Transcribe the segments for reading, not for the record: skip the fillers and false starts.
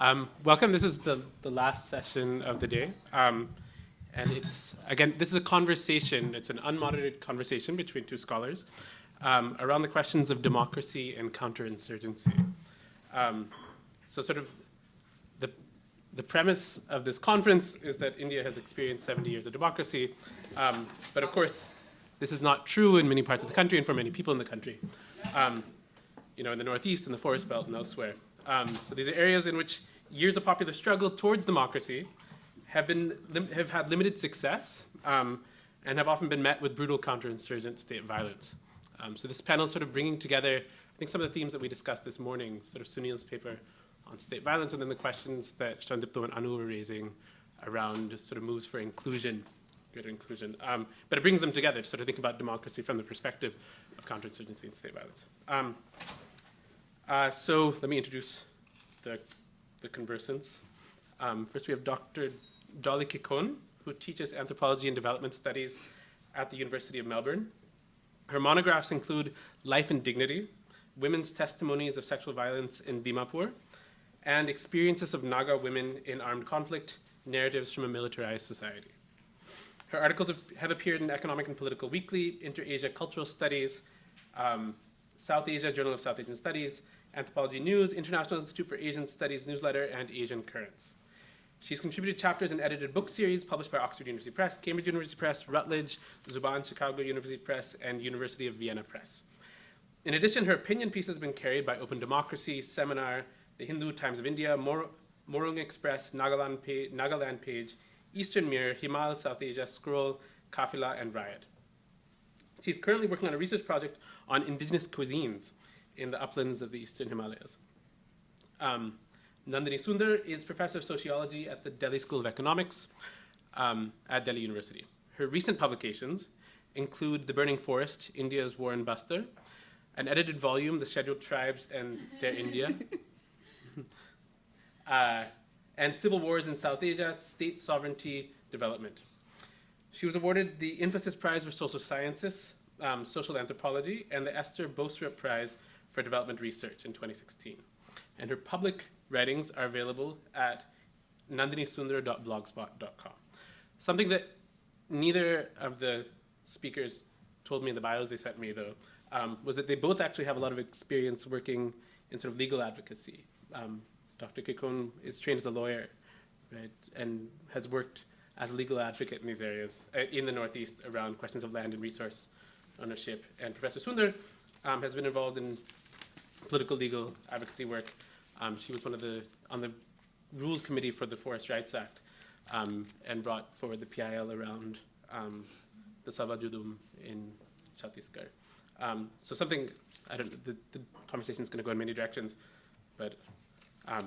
Welcome. This is the last session of the day. And it's, again, this is a conversation. It's an unmoderated conversation between two scholars around the questions of democracy and counterinsurgency. So sort of the premise of this conference is that India has experienced 70 years of democracy. But of course, this is not true in many parts of the country and for many people in the country. In the Northeast, in the Forest Belt, and elsewhere. So these are areas in which years of popular struggle towards democracy have had limited success and have often been met with brutal counterinsurgent state violence. So this panel is sort of bringing together, I think, some of the themes that we discussed this morning, sort of Sunil's paper on state violence, and then the questions that Chandipto and Anu were raising around sort of moves for inclusion, greater inclusion. But it brings them together to sort of think about democracy from the perspective of counterinsurgency and state violence. So let me introduce the conversants. First, we have Dr. Dolly Kikon, who teaches anthropology and development studies at the University of Melbourne. Her monographs include Life and Dignity, Women's Testimonies of Sexual Violence in Dimapur, and Experiences of Naga Women in Armed Conflict, Narratives from a Militarized Society. Her articles have appeared in Economic and Political Weekly, Inter-Asia Cultural Studies, South Asia, Journal of South Asian Studies, Anthropology News, International Institute for Asian Studies newsletter, and Asian Currents. She's contributed chapters and edited book series published by Oxford University Press, Cambridge University Press, Rutledge, Zuban, Chicago University Press, and University of Vienna Press. In addition, her opinion piece has been carried by Open Democracy, Seminar, The Hindu, Times of India, Morung Express, Nagaland Page, Eastern Mirror, Himal, South Asia, Scroll, Kafila, and Riot. She's currently working on a research project on indigenous cuisines in the uplands of the Eastern Himalayas. Nandini Sundar is professor of sociology at the Delhi School of Economics at Delhi University. Her recent publications include The Burning Forest, India's War and Buster, an edited volume, The Scheduled Tribes and Their India, and Civil Wars in South Asia, State Sovereignty Development. She was awarded the Infosys Prize for Social Sciences, Social Anthropology, and the Esther Bostrup Prize for Development Research in 2016. And her public writings are available at nandinisundar.blogspot.com. Something that neither of the speakers told me in the bios they sent me, though, was that they both actually have a lot of experience working in sort of legal advocacy. Dr. Kikon is trained as a lawyer, right, and has worked as a legal advocate in these areas, in the Northeast, around questions of land and resource ownership. And Professor Sundar has been involved in political legal advocacy work. She was on the Rules Committee for the Forest Rights Act and brought forward the PIL around the Salva Judum in Chhattisgarh. So something, I don't know, the conversation is going to go in many directions, but I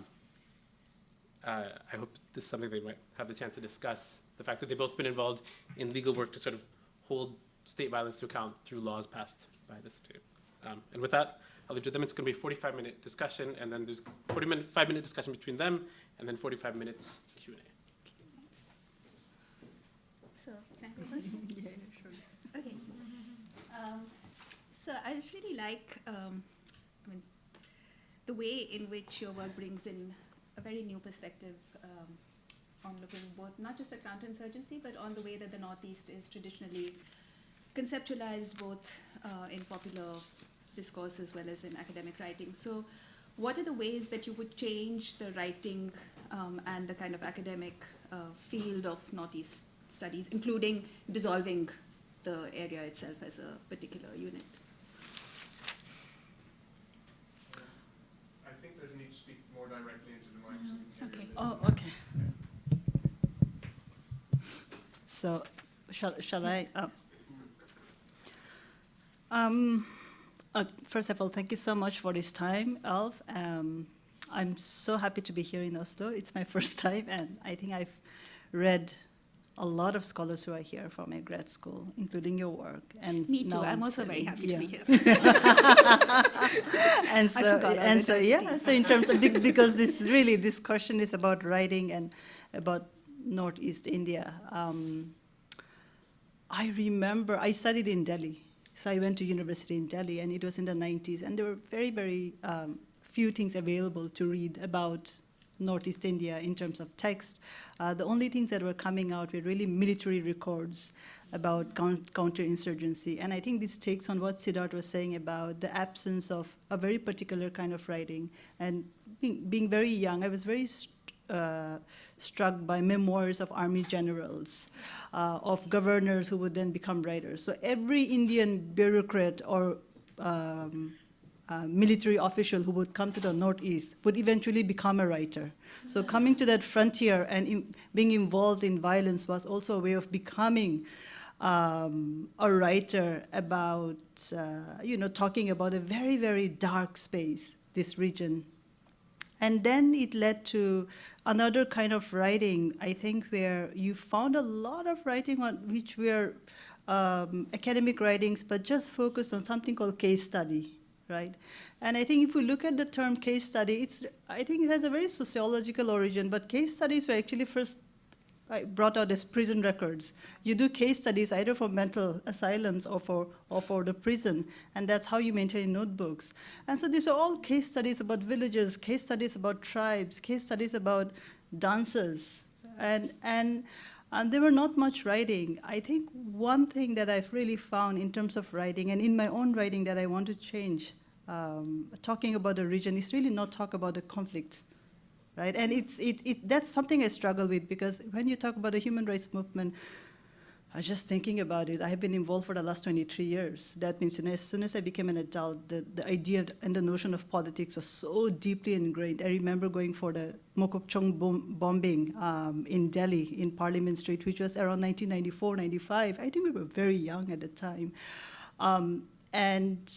hope this is something they might have the chance to discuss, the fact that they've both been involved in legal work to sort of hold state violence to account through laws passed by the state. And with that, I'll leave it to them. It's going to be a 45-minute discussion, and then there's 5-minute discussion between them, and then 45 minutes Q&A. So, can I go first? Yeah, sure. Okay. So I really like the way in which your work brings in a very new perspective on looking both not just at counterinsurgency, but on the way that the Northeast is traditionally conceptualized both in popular discourse as well as in academic writing. So what are the ways that you would change the writing and the kind of academic field of Northeast studies, including dissolving the area itself as a particular unit? I think there's a need to speak more directly into the mic so we can Okay. hear you. Oh, okay. So, shall I? First of all, thank you so much for this time, Alf. I'm so happy to be here in Oslo. It's my first time, and I think I've read a lot of scholars who are here from my grad school, including your work. And Me too. now I'm also very happy to be here. And so in terms of, because this question is about writing and about Northeast India. I remember I studied in Delhi. So I went to university in Delhi, and it was in the 90s, and there were very, very few things available to read about Northeast India in terms of text. The only things that were coming out were really military records about counterinsurgency. And I think this takes on what Siddharth was saying about the absence of a very particular kind of writing. And being very young, I was very struck by memoirs of army generals, of governors who would then become writers. So every Indian bureaucrat or military official who would come to the Northeast would eventually become a writer. So coming to that frontier and being involved in violence was also a way of becoming a writer about, talking about a very, very dark space, this region. And then it led to another kind of writing, I think, where you found a lot of writing on which were academic writings, but just focused on something called case study, right? And I think if we look at the term case study, I think it has a very sociological origin, but case studies were actually first brought out as prison records. You do case studies either for mental asylums or for the prison, and that's how you maintain notebooks. And so these are all case studies about villages, case studies about tribes, case studies about dances, and there were not much writing. I think one thing that I've really found in terms of writing, and in my own writing that I want to change, talking about the region, is really not talk about the conflict. Right, and that's something I struggle with, because when you talk about the human rights movement, I was just thinking about it. I have been involved for the last 23 years. That means as soon as I became an adult, the idea and the notion of politics was so deeply ingrained. I remember going for the Mokokchung bombing in Delhi, in Parliament Street, which was around 1994, 95. I think we were very young at the time. And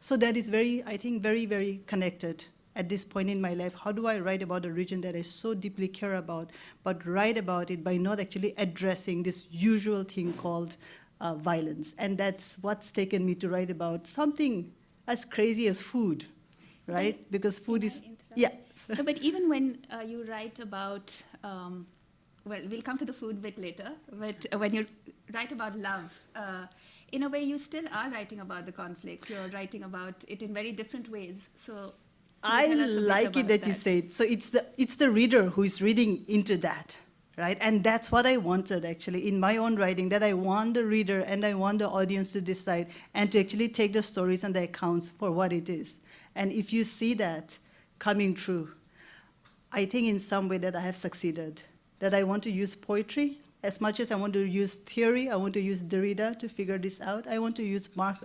so that is very, I think, very, very connected. At this point in my life, how do I write about a region that I so deeply care about, but write about it by not actually addressing this usual thing called violence? And that's what's taken me to write about something as crazy as food, right? Because food is, yeah. No, but even when you write about, well, we'll come to the food bit later, but when you write about love, in a way you still are writing about the conflict. You're writing about it in very different ways. So I like it that you say it. So it's the reader who is reading into that, right? And that's what I wanted, actually, in my own writing, that I want the reader and I want the audience to decide and to actually take the stories and the accounts for what it is. And if you see that coming true, I think in some way that I have succeeded, that I want to use poetry as much as I want to use theory. I want to use Derrida to figure this out. I want to use Marx,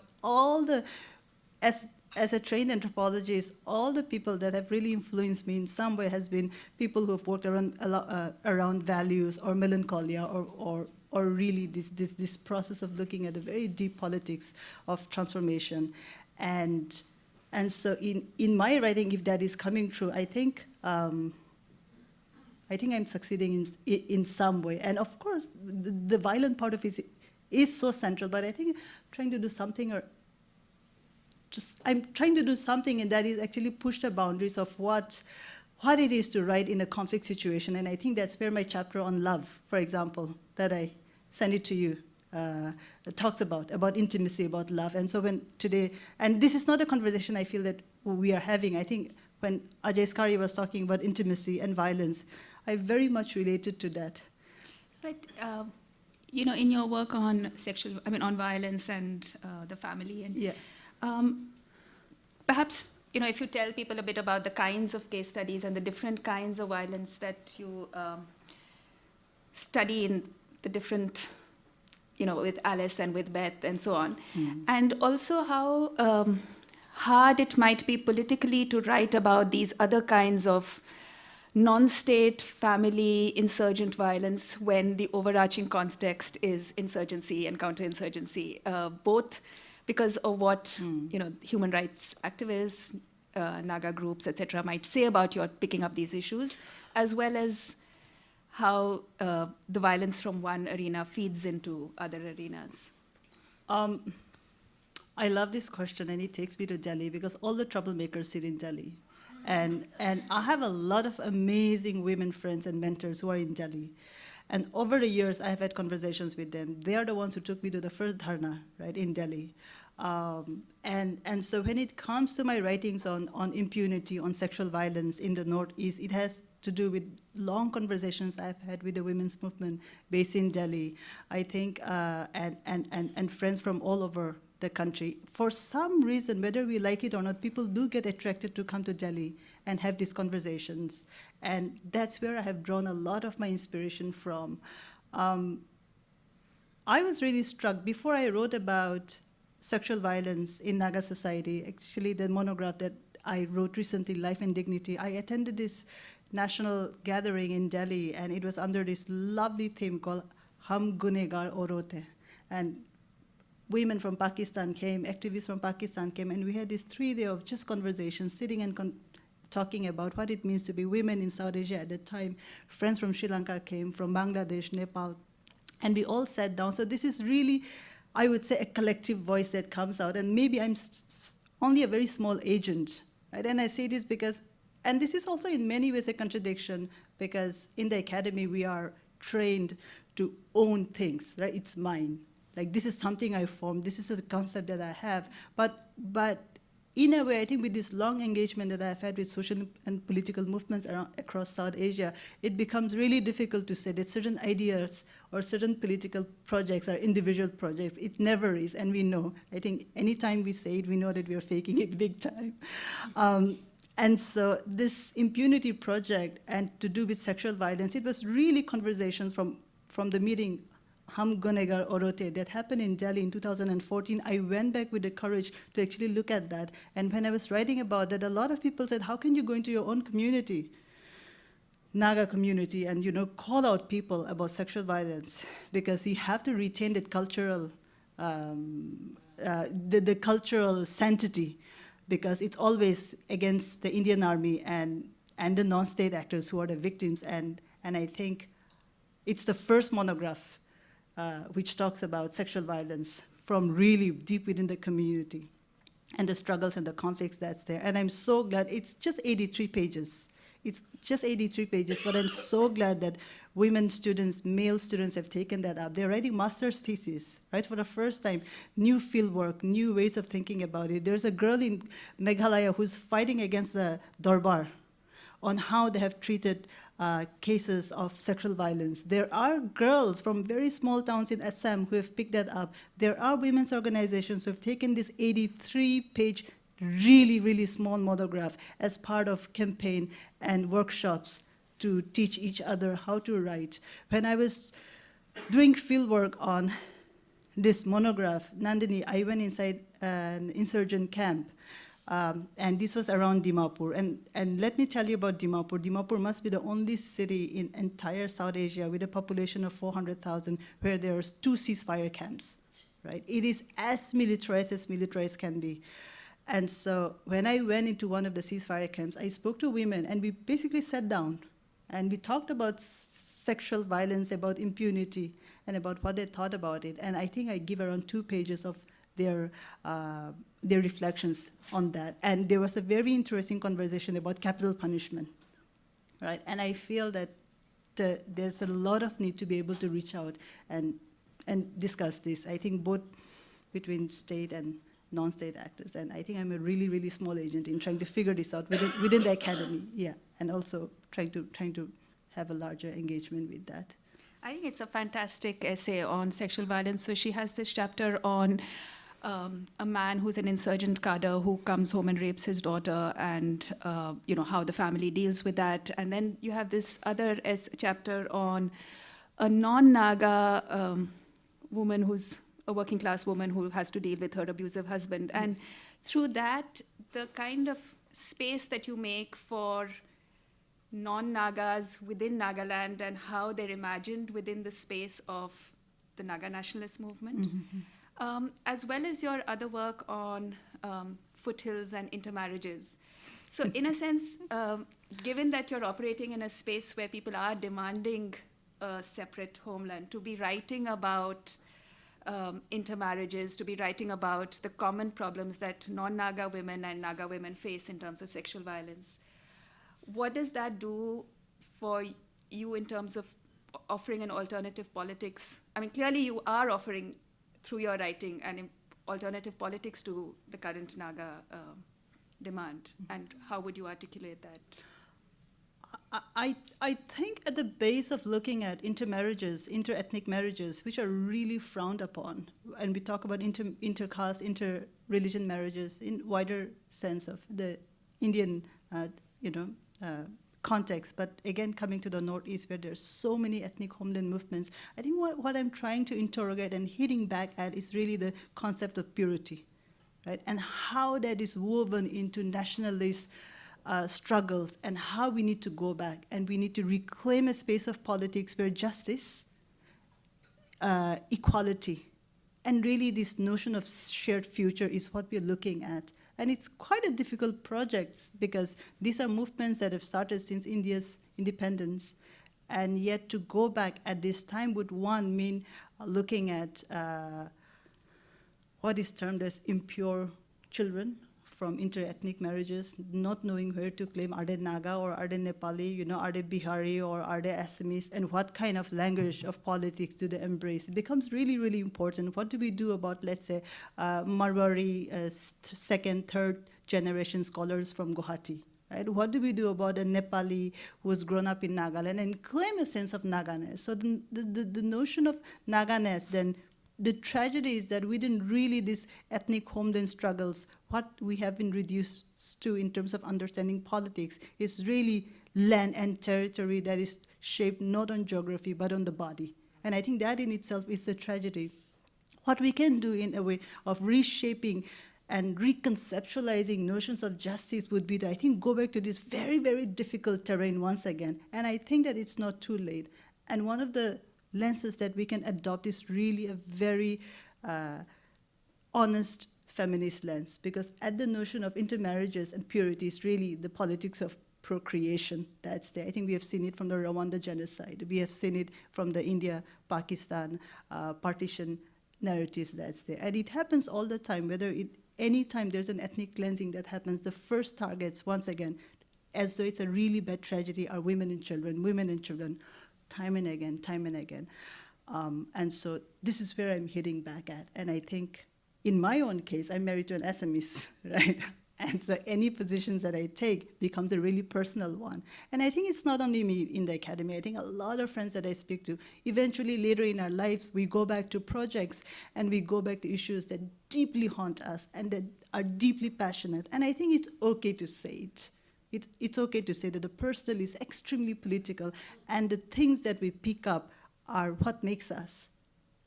as a trained anthropologist, all the people that have really influenced me in some way has been people who have worked around values or melancholia or really this process of looking at the very deep politics of transformation. And so in my writing, if that is coming true, I think I'm succeeding in some way. And of course, the violent part of it is so central, but I think I'm trying to do something and that is actually push the boundaries of what it is to write in a conflict situation. And I think that's where my chapter on love, for example, that I sent it to you, talks about intimacy, about love. And so today, and this is not a conversation I feel that we are having. I think when Ajay Skari was talking about intimacy and violence, I very much related to that. But in your work on on violence and the family, and yeah. Perhaps, if you tell people a bit about the kinds of case studies and the different kinds of violence that you study in the different, with Alice and with Beth and so on, and also how hard it might be politically to write about these other kinds of non-state family insurgent violence when the overarching context is insurgency and counterinsurgency, both because of what human rights activists, Naga groups, etc., might say about your picking up these issues, as well as how the violence from one arena feeds into other arenas. I love this question, and it takes me to Delhi because all the troublemakers sit in Delhi. And I have a lot of amazing women friends and mentors who are in Delhi. And over the years, I have had conversations with them. They are the ones who took me to the first dharna, right, in Delhi. And so when it comes to my writings on impunity, on sexual violence in the Northeast, it has to do with long conversations I've had with the women's movement based in Delhi, I think, and friends from all over the country. For some reason, whether we like it or not, people do get attracted to come to Delhi and have these conversations. And that's where I have drawn a lot of my inspiration from. I was really struck, before I wrote about sexual violence in Naga society, actually the monograph that I wrote recently, Life and Dignity, I attended this national gathering in Delhi, and it was under this lovely theme called Hum Gunegar Orote. And women from Pakistan came, activists from Pakistan came, and we had this 3 day of just conversations, sitting and talking about what it means to be women in South Asia at that time. Friends from Sri Lanka came, from Bangladesh, Nepal, and we all sat down. So this is really, I would say, a collective voice that comes out, and maybe I'm only a very small agent, right? And I say this because, and this is also in many ways a contradiction, because in the academy we are trained to own things, right? It's mine. Like, this is something I formed, this is a concept that I have. But in a way, I think with this long engagement that I've had with social and political movements across South Asia, it becomes really difficult to say that certain ideas or certain political projects are individual projects. It never is, and we know. I think anytime we say it, we know that we are faking it big time. And so this impunity project, and to do with sexual violence, it was really conversations from the meeting Hum Gunegar Orote that happened in Delhi in 2014. I went back with the courage to actually look at that. And when I was writing about that, a lot of people said, how can you go into your own community, Naga community, and call out people about sexual violence? Because you have to retain that cultural, the cultural sanctity, because it's always against the Indian army and the non-state actors who are the victims. And I think it's the first monograph which talks about sexual violence from really deep within the community and the struggles and the conflicts that's there. And I'm so glad, it's just 83 pages. It's just 83 pages, but I'm so glad that women students, male students have taken that up. They're writing master's theses, right, for the first time. New fieldwork, new ways of thinking about it. There's a girl in Meghalaya who's fighting against the Darbar on how they have treated cases of sexual violence. There are girls from very small towns in Assam who have picked that up. There are women's organizations who have taken this 83-page, really, really small monograph as part of campaign and workshops to teach each other how to write. When I was doing fieldwork on this monograph, Nandini, I went inside an insurgent camp. And this was around Dimapur. And let me tell you about Dimapur. Dimapur must be the only city in entire South Asia with a population of 400,000 where there are 2 ceasefire camps, right? It is as militarized can be. And so when I went into one of the ceasefire camps, I spoke to women, and we basically sat down, and we talked about sexual violence, about impunity, and about what they thought about it. And I think I give around 2 pages of their reflections on that. And there was a very interesting conversation about capital punishment, right? And I feel that there's a lot of need to be able to reach out and discuss this, I think, both between state and non-state actors. And I think I'm a really, really small agent in trying to figure this out within the academy, yeah, and also trying to have a larger engagement with that. I think it's a fantastic essay on sexual violence. So she has this chapter on a man who's an insurgent cadre who comes home and rapes his daughter, and how the family deals with that. And then you have this other chapter on a non-Naga woman who's a working class woman who has to deal with her abusive husband. And through that, the kind of space that you make for non-Nagas within Nagaland and how they're imagined within the space of the Naga nationalist movement, as well as your other work on foothills and intermarriages. So in a sense, given that you're operating in a space where people are demanding a separate homeland, to be writing about intermarriages, to be writing about the common problems that non-Naga women and Naga women face in terms of sexual violence, what does that do for you in terms of offering an alternative politics? I mean, clearly you are offering, through your writing, an alternative politics to the current Naga demand? And how would you articulate that? I think at the base of looking at intermarriages, inter-ethnic marriages, which are really frowned upon, and we talk about inter-caste, inter-religion marriages in wider sense of the Indian, context, but again, coming to the Northeast where there's so many ethnic homeland movements, I think what I'm trying to interrogate and hitting back at is really the concept of purity, right? And how that is woven into nationalist struggles, and how we need to go back and we need to reclaim a space of politics where justice, equality, and really this notion of shared future is what we're looking at. And it's quite a difficult project because these are movements that have started since India's independence. And yet to go back at this time would, one, mean looking at what is termed as impure children from inter-ethnic marriages, not knowing where to claim, are they Naga or are they Nepali, are they Bihari or are they Assamese, and what kind of language of politics do they embrace? It becomes really, really important. What do we do about, let's say, Marwari second, third generation scholars from Guwahati? Right? What do we do about a Nepali who's grown up in Nagaland and claim a sense of Naganess? So the notion of Naganess then, the tragedy is that within really these ethnic homeland struggles, what we have been reduced to in terms of understanding politics is really land and territory that is shaped not on geography but on the body. And I think that in itself is the tragedy. What we can do in a way of reshaping and reconceptualizing notions of justice would be to, I think, go back to this very, very difficult terrain once again. And I think that it's not too late. And one of the lenses that we can adopt is really a very honest feminist lens, because at the notion of intermarriages and purity is really the politics of procreation that's there. I think we have seen it from the Rwanda genocide. We have seen it from the India-Pakistan partition narratives that's there. And it happens all the time, any time there's an ethnic cleansing that happens, the first targets, once again, as though it's a really bad tragedy, are women and children, time and again. And so this is where I'm hitting back at. And I think in my own case, I'm married to an Assamese, right? And so any positions that I take becomes a really personal one. And I think it's not only me in the academy. I think a lot of friends that I speak to, eventually later in our lives, we go back to projects and we go back to issues that deeply haunt us and that are deeply passionate. And I think it's okay to say it. It's okay to say that the personal is extremely political, and the things that we pick up are what makes us,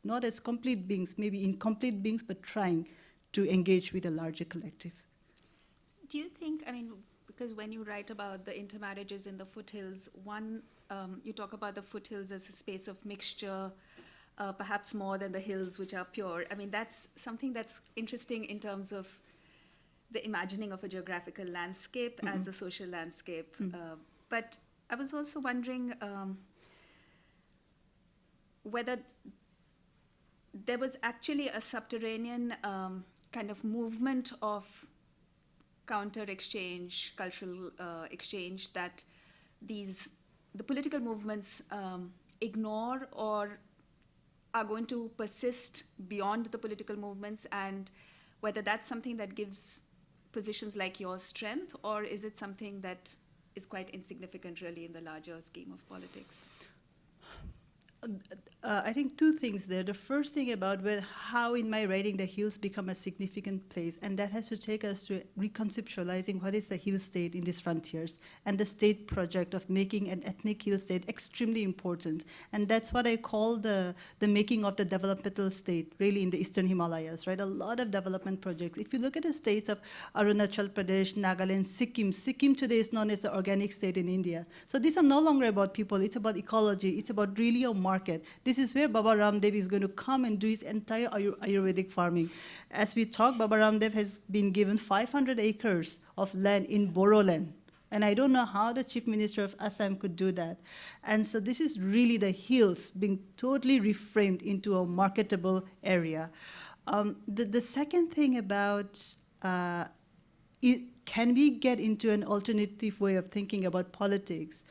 not as complete beings, maybe incomplete beings, but trying to engage with a larger collective. Do you think, because when you write about the intermarriages in the foothills, you talk about the foothills as a space of mixture, perhaps more than the hills which are pure. That's something that's interesting in terms of the imagining of a geographical landscape as a social landscape. But I was also wondering whether there was actually a subterranean kind of movement of counter-exchange, cultural exchange that the political movements ignore or are going to persist beyond the political movements, and whether that's something that gives positions like yours strength, or is it something that is quite insignificant really in the larger scheme of politics? I think two things there. The first thing about how in my writing the hills become a significant place, and that has to take us to reconceptualizing what is the hill state in these frontiers, and the state project of making an ethnic hill state extremely important. And that's what I call the making of the developmental state, really in the Eastern Himalayas, right? A lot of development projects. If you look at the states of Arunachal Pradesh, Nagaland, Sikkim today is known as the organic state in India. So these are no longer about people, it's about ecology, it's about really a market. This is where Baba Ramdev is going to come and do his entire Ayurvedic farming. As we talk, Baba Ramdev has been given 500 acres of land in Boroland. And I don't know how the Chief Minister of Assam could do that. And so this is really the hills being totally reframed into a marketable area. The second thing about can we get into an alternative way of thinking about politics?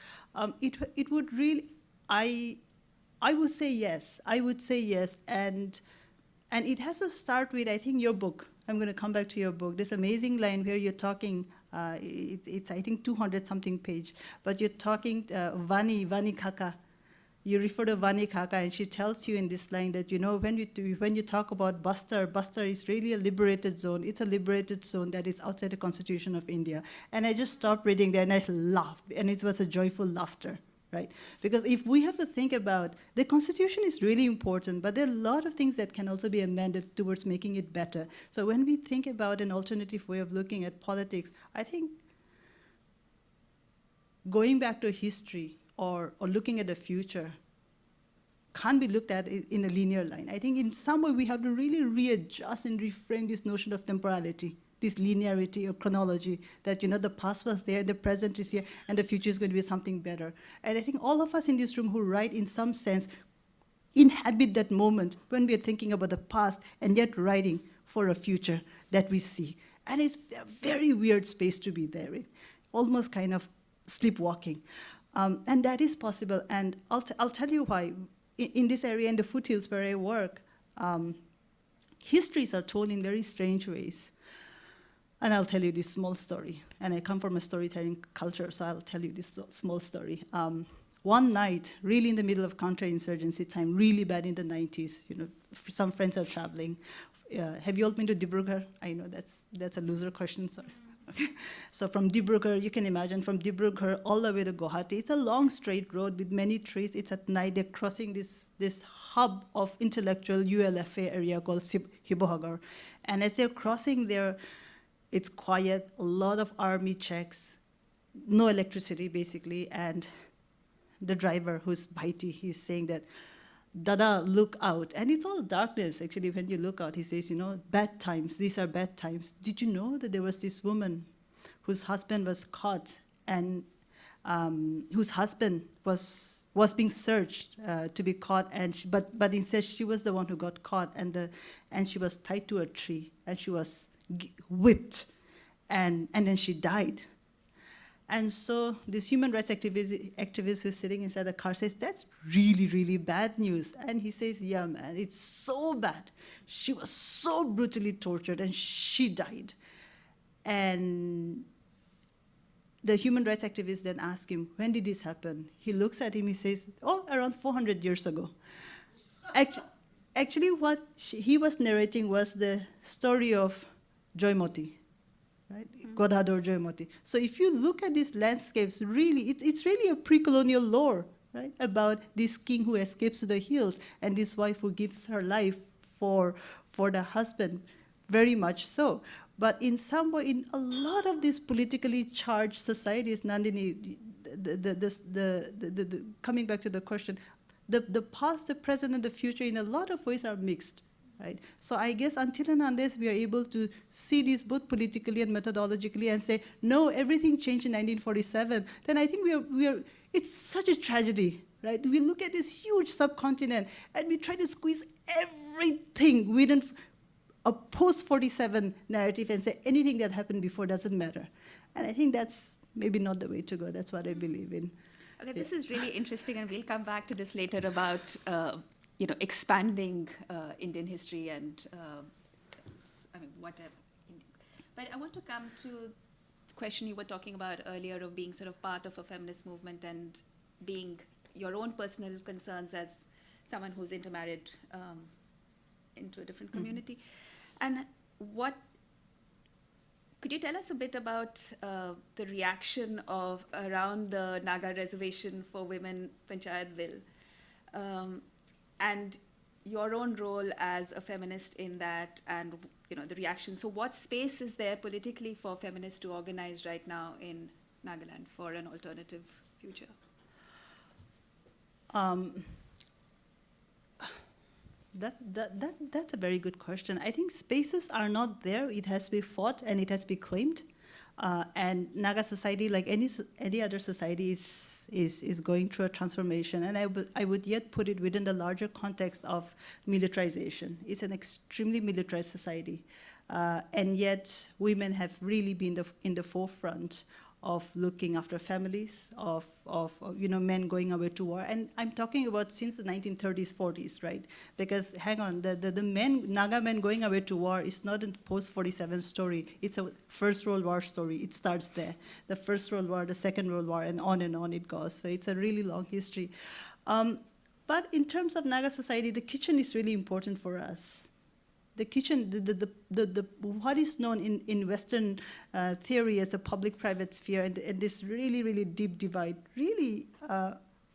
It would really, I would say yes. I would say yes. And And it has to start with, I think, your book. I'm going to come back to your book. This amazing line where you're talking, it's I think 200 something page, but you're talking Vani Kaka. You refer to Vani Kaka, and she tells you in this line that, when you talk about Bastar is really a liberated zone. It's a liberated zone that is outside the Constitution of India. And I just stopped reading there and I laughed, and it was a joyful laughter. Right? Because if we have to think about, the Constitution is really important, but there are a lot of things that can also be amended towards making it better. So when we think about an alternative way of looking at politics, I think going back to history or looking at the future can't be looked at in a linear line. I think in some way we have to really readjust and reframe this notion of temporality, this linearity or chronology, that the past was there, the present is here, and the future is going to be something better. And I think all of us in this room who write, in some sense, inhabit that moment when we are thinking about the past and yet writing for a future that we see. And it's a very weird space to be there in, almost kind of sleepwalking. And that is possible, and I'll tell you why. In this area, in the foothills where I work, histories are told in very strange ways. And I'll tell you this small story. And I come from a storytelling culture, so I'll tell you this small story. One night, really in the middle of counterinsurgency time, really bad in the 90s, some friends are traveling. Have you all been to Dibrugarh? I know that's a loser question, sorry. Okay. So from Dibrugarh, you can imagine, from Dibrugarh all the way to Guwahati, it's a long straight road with many trees. It's at night, they're crossing this hub of intellectual ULFA area called Hibohagar. And as they're crossing there, it's quiet, a lot of army checks, no electricity basically, and the driver, who's Bhaiti, he's saying that, Dada, look out. And it's all darkness, actually, when you look out. He says, bad times, these are bad times. Did you know that there was this woman whose husband was caught and whose husband was being searched to be caught, but instead she was the one who got caught, and she was tied to a tree, and she was whipped, and then she died. And so this human rights activist who's sitting inside the car says, that's really, really bad news. And he says, yeah, man, it's so bad. She was so brutally tortured, and she died. And the human rights activist then asks him, when did this happen? He looks at him, he says, around 400 years ago. Actually, what he was narrating was the story of Joymoti, right? Godhador Joymoti. So if you look at these landscapes, really, it's really a pre-colonial lore, right? About this king who escapes to the hills and this wife who gives her life for the husband, very much so. But in some way, in a lot of these politically charged societies, Nandini, coming back to the question, the past, the present, and the future in a lot of ways are mixed. Right? So I guess until and unless we are able to see this both politically and methodologically and say, no, everything changed in 1947, then I think it's such a tragedy, right? We look at this huge subcontinent and we try to squeeze everything within a post-47 narrative and say anything that happened before doesn't matter. And I think that's maybe not the way to go. That's what I believe in. Okay, this is really interesting, and we'll come back to this later about expanding Indian history and whatever. But I want to come to the question you were talking about earlier of being sort of part of a feminist movement and being your own personal concerns as someone who's intermarried into a different community. And could you tell us a bit about the reaction around the Naga reservation for women, Panchayat Bill? And your own role as a feminist in that, and the reaction. So what space is there politically for feminists to organize right now in Nagaland for an alternative future? That's a very good question. I think spaces are not there. It has to be fought and it has to be claimed. And Naga society, like any other society, is going through a transformation. And I would yet put it within the larger context of militarization. It's an extremely militarized society. And yet women have really been in the forefront looking after families, of men going away to war. And I'm talking about since the 1930s, 40s, right? Because hang on, the Naga men going away to war is not a post-47 story. It's a First World War story. It starts there. The First World War, the Second World War, and on it goes. So it's a really long history. But in terms of Naga society, the kitchen is really important for us. The kitchen, what is known in Western theory as the public-private sphere, and this really, really deep divide, really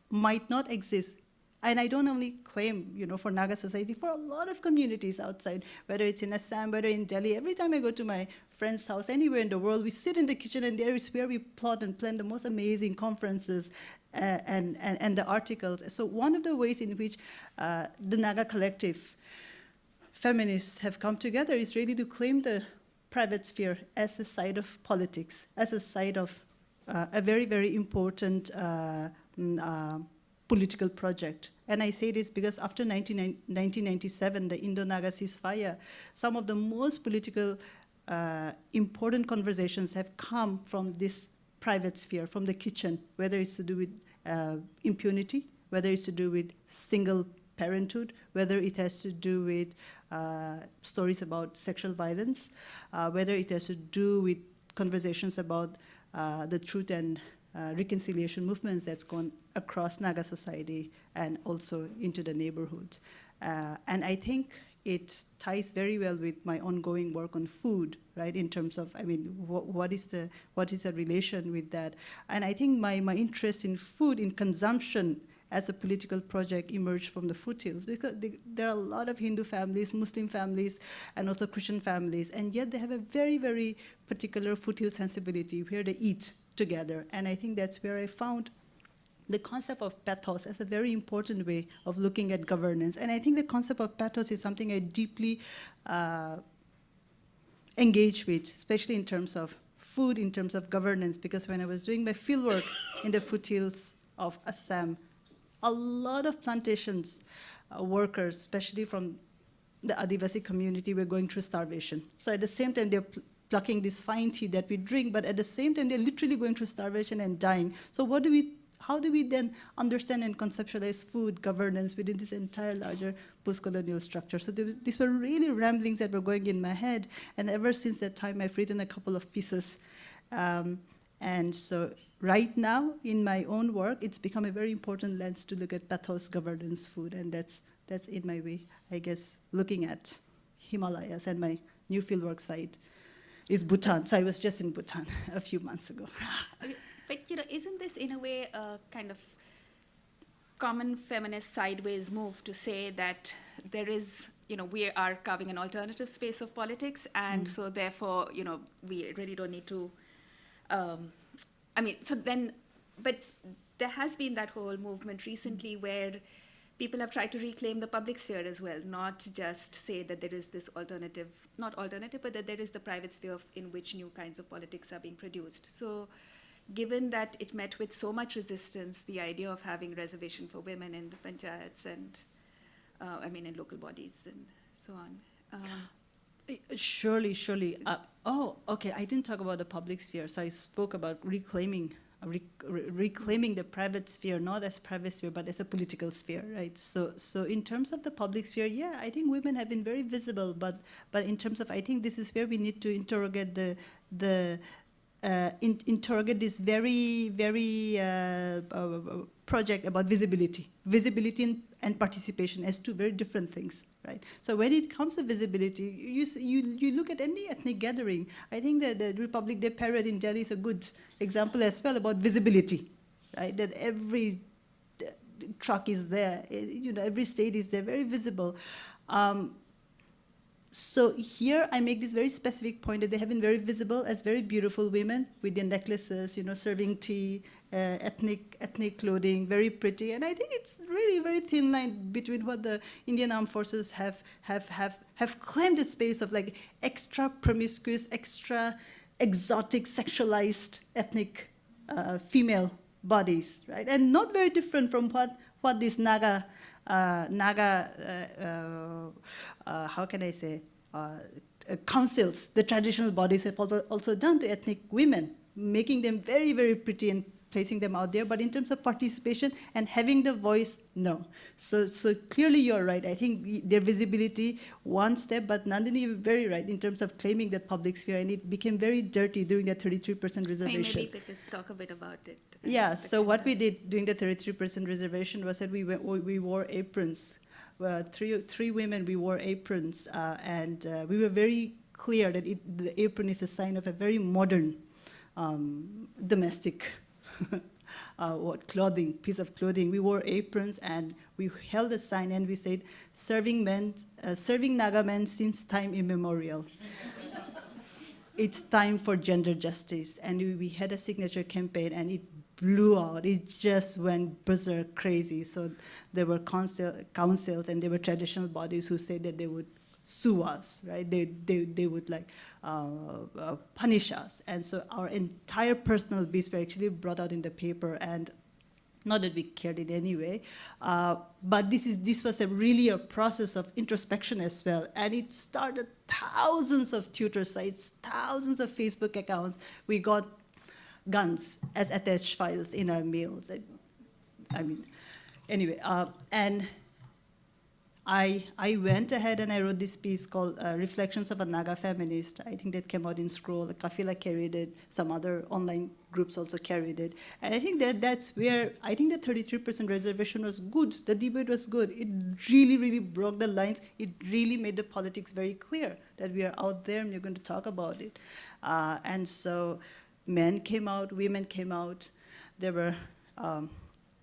might not exist. And I don't only claim, for Naga society, for a lot of communities outside, whether it's in Assam, whether in Delhi. Every time I go to my friend's house, anywhere in the world, we sit in the kitchen, and there is where we plot and plan the most amazing conferences and the articles. So one of the ways in which the Naga collective feminists have come together is really to claim the private sphere as a side of politics, as a side of a very, very important political project. And I say this because after 1997, the Indo-Naga ceasefire, some of the most political important conversations have come from this private sphere, from the kitchen, whether it's to do with impunity, whether it's to do with single parenthood, whether it has to do with stories about sexual violence, whether it has to do with conversations about the truth and reconciliation movements that's gone across Naga society and also into the neighborhood. And I think it ties very well with my ongoing work on food, right? In terms of, what is the relation with that? And I think my interest in food, in consumption, as a political project emerged from the foothills, because there are a lot of Hindu families, Muslim families, and also Christian families, and yet they have a very, very particular foothill sensibility where they eat together. And I think that's where I found the concept of pathos as a very important way of looking at governance. And I think the concept of pathos is something I deeply engage with, especially in terms of food, in terms of governance, because when I was doing my fieldwork in the foothills of Assam, a lot of plantations workers, especially from the Adivasi community, were going through starvation. So at the same time, they're plucking this fine tea that we drink, but at the same time, they're literally going through starvation and dying. So how do we then understand and conceptualize food governance within this entire larger post-colonial structure? So these were really ramblings that were going in my head, and ever since that time, I've written a couple of pieces. And so right now, in my own work, it's become a very important lens to look at pathos, governance, food, and that's in my way, I guess, looking at Himalayas. And my new fieldwork site is Bhutan. So I was just in Bhutan a few months ago. But isn't this in a way a kind of common feminist sideways move to say that there is, we are carving an alternative space of politics, and so therefore, we really don't need to. But there has been that whole movement recently where people have tried to reclaim the public sphere as well, not just say that there is this but that there is the private sphere in which new kinds of politics are being produced. So given that it met with so much resistance, the idea of having reservation for women in the panchayats and, in local bodies and so on. Surely. Okay, I didn't talk about the public sphere, so I spoke about reclaiming the private sphere, not as private sphere, but as a political sphere, right? So in terms of the public sphere, yeah, I think women have been very visible, but in terms of, I think this is where we need to interrogate interrogate this very, very project about visibility and participation as two very different things, right? So when it comes to visibility, you look at any ethnic gathering. I think that the Republic Day parade in Delhi is a good example as well about visibility, right? That every truck is there, every state is there, very visible. So here I make this very specific point that they have been very visible as very beautiful women with their necklaces, serving tea, ethnic clothing, very pretty. And I think it's really very thin line between what the Indian Armed Forces have claimed a space of like extra promiscuous, extra exotic, sexualized ethnic female bodies, right? And not very different from what these Naga, how can I say, councils, the traditional bodies have also done to ethnic women, making them very, very pretty and placing them out there, but in terms of participation and having the voice, no. So clearly you're right. I think their visibility, one step, but Nandini, you're very right in terms of claiming that public sphere, and it became very dirty during the 33% reservation. Maybe you could just talk a bit about it. Yeah, so what we did during the 33% reservation was that we wore aprons. Three women, we wore aprons, and we were very clear that the apron is a sign of a very modern domestic piece of clothing. We wore aprons and we held a sign and we said, serving Naga men since time immemorial. It's time for gender justice. And we had a signature campaign and it blew out. It just went berserk crazy. So there were councils and there were traditional bodies who said that they would sue us, right? They would like punish us. And so our entire personal beats were actually brought out in the paper, and not that we cared in any way, but this was really a process of introspection as well. And it started thousands of Twitter sites, thousands of Facebook accounts. We got guns as attached files in our mails. I mean, anyway, and I went ahead and I wrote this piece called Reflections of a Naga Feminist. I think that came out in Scroll. Kafila carried it. Some other online groups also carried it. And I think that's where, I think the 33% reservation was good. The debate was good. It really, really broke the lines. It really made the politics very clear that we are out there and we're going to talk about it. And so men came out, women came out. There were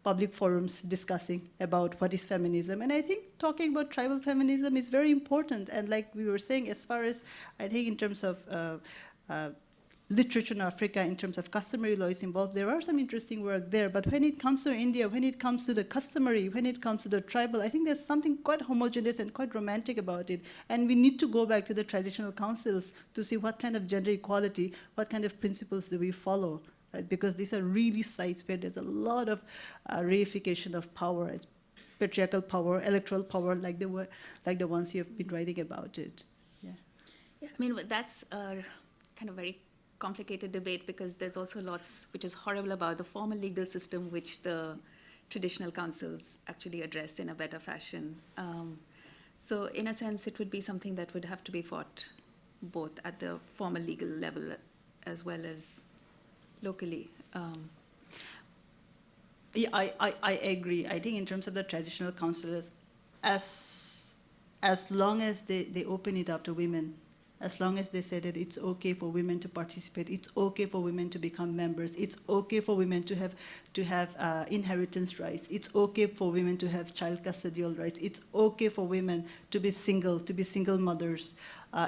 public forums discussing about what is feminism. And I think talking about tribal feminism is very important. And like we were saying, as far as, I think in terms of literature in Africa, in terms of customary law is involved, there are some interesting work there. But when it comes to India, when it comes to the customary, when it comes to the tribal, I think there's something quite homogeneous and quite romantic about it. And we need to go back to the traditional councils to see what kind of gender equality, what kind of principles do we follow. Right? Because these are really sites where there's a lot of reification of power, patriarchal power, electoral power, like the ones you have been writing about it. Yeah. Yeah, I mean, that's a kind of very complicated debate because there's also lots which is horrible about the formal legal system which the traditional councils actually address in a better fashion. So in a sense, it would be something that would have to be fought both at the formal legal level as well as locally. Yeah, I agree. I think in terms of the traditional councils, as long as they open it up to women, as long as they say that it's okay for women to participate, it's okay for women to become members, it's okay for women to have inheritance rights, it's okay for women to have child custodial rights, it's okay for women to be single mothers,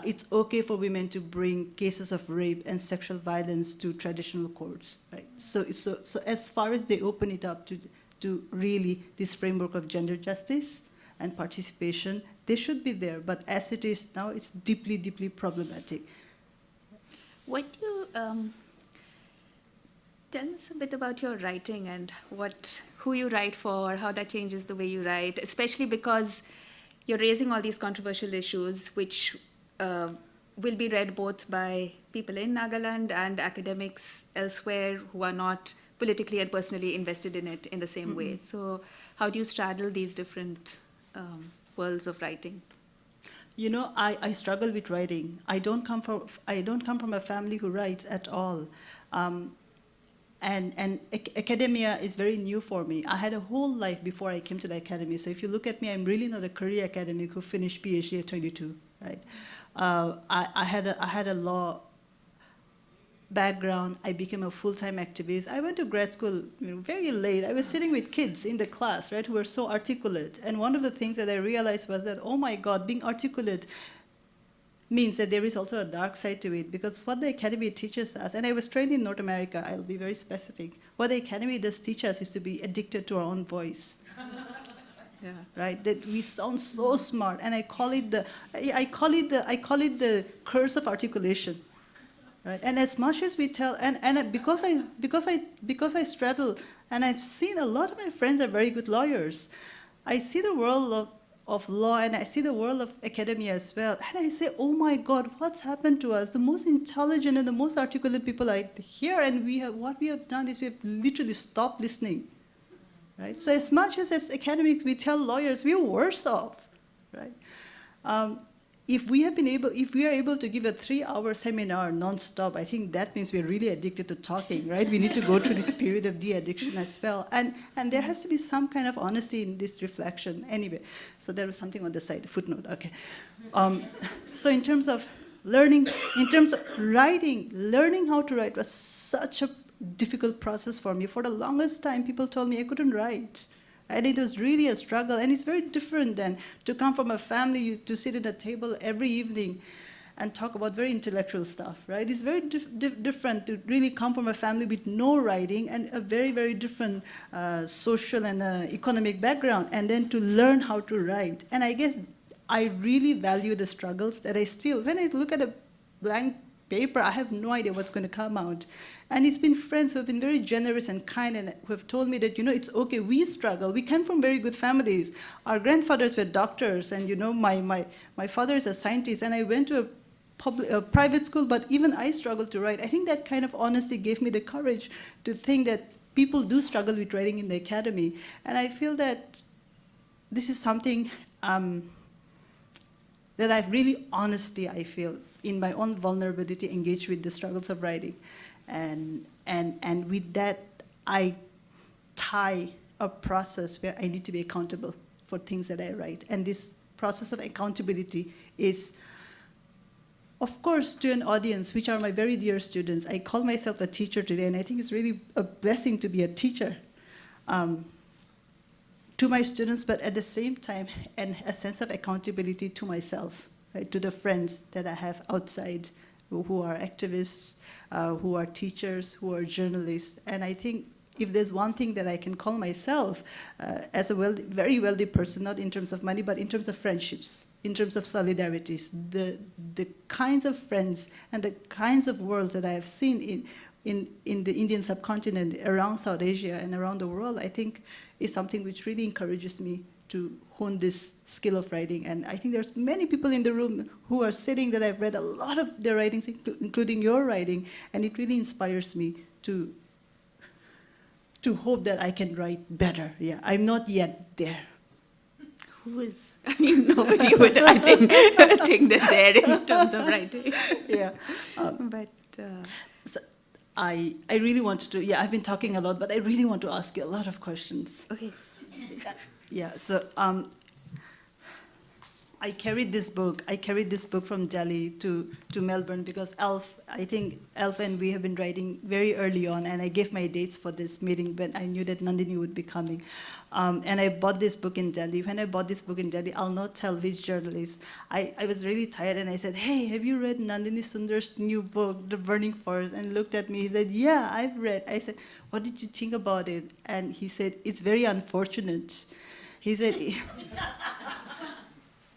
it's okay for women to bring cases of rape and sexual violence to traditional courts, right? So as far as they open it up to really this framework of gender justice and participation, they should be there. But as it is now, it's deeply, deeply problematic. What you tell us a bit about your writing and who you write for, how that changes the way you write, especially because you're raising all these controversial issues which will be read both by people in Nagaland and academics elsewhere who are not politically and personally invested in it in the same way. So how do you straddle these different worlds of writing? You know, I struggle with writing. I don't come from a family who writes at all. And academia is very new for me. I had a whole life before I came to the academy. So if you look at me, I'm really not a career academic who finished PhD at 22, right? I had a law background. I became a full-time activist. I went to grad school very late. I was sitting with kids in the class, right, who were so articulate. And one of the things that I realized was that, oh my God, being articulate means that there is also a dark side to it, because what the academy teaches us, and I was trained in North America, I'll be very specific, what the academy does teach us is to be addicted to our own voice. Yeah. Right, that we sound so smart, and I call it the curse of articulation. Right? And as much as we tell, and because I straddle, and I've seen a lot of my friends are very good lawyers, I see the world of of law, and I see the world of academia as well, and I say, oh my God, what's happened to us? The most intelligent and the most articulate people are here, and what we have done is we have literally stopped listening, right? So as much as academics, we tell lawyers, we're worse off, right? If we are able to give a 3-hour seminar non-stop, I think that means we're really addicted to talking, right? We need to go through this period of de-addiction as well. And there has to be some kind of honesty in this reflection. Anyway, so there was something on the side, a footnote, okay. So in terms of learning, in terms of writing, learning how to write was such a difficult process for me. For the longest time, people told me I couldn't write. And it was really a struggle, and it's very different than to come from a family, to sit at a table every evening and talk about very intellectual stuff, right? It's very different to really come from a family with no writing and a very, very different social and economic background, and then to learn how to write. And I guess I really value the struggles that I still, when I look at a blank paper, I have no idea what's going to come out. And it's been friends who have been very generous and kind and who have told me that, it's okay, we struggle. We came from very good families. Our grandfathers were doctors, and, my father is a scientist, and I went to a private school, but even I struggled to write. I think that kind of honesty gave me the courage to think that people do struggle with writing in the academy. And I feel that this is something that I've really honestly, I feel, in my own vulnerability, engaged with the struggles of writing. And with that, I tie a process where I need to be accountable for things that I write. And this process of accountability is, of course, to an audience, which are my very dear students. I call myself a teacher today, and I think it's really a blessing to be a teacher to my students, but at the same time, and a sense of accountability to myself, right, to the friends that I have outside who are activists, who are teachers, who are journalists. And I think if there's one thing that I can call myself as a very wealthy person, not in terms of money, but in terms of friendships, in terms of solidarities, the kinds of friends and the kinds of worlds that I have seen in the Indian subcontinent, around South Asia and around the world, I think is something which really encourages me to hone this skill of writing. And I think there's many people in the room who are sitting that I've read a lot of their writings, including your writing, and it really inspires me to hope that I can write better. Yeah, I'm not yet there. Who is? I mean, nobody would, I think that they're in terms of writing. Yeah. But So I really wanted to, yeah, I've been talking a lot, but I really want to ask you a lot of questions. okay. Yeah, so I carried this book from Delhi to Melbourne because I think Alf and we have been writing very early on, and I gave my dates for this meeting when I knew that Nandini would be coming. And I bought this book in Delhi. When I bought this book in Delhi, I'll not tell which journalist. I was really tired, and I said, hey, have you read Nandini Sundar's new book, The Burning Forest? And he looked at me, he said, yeah, I've read. I said, what did you think about it? And he said, it's very unfortunate. He said,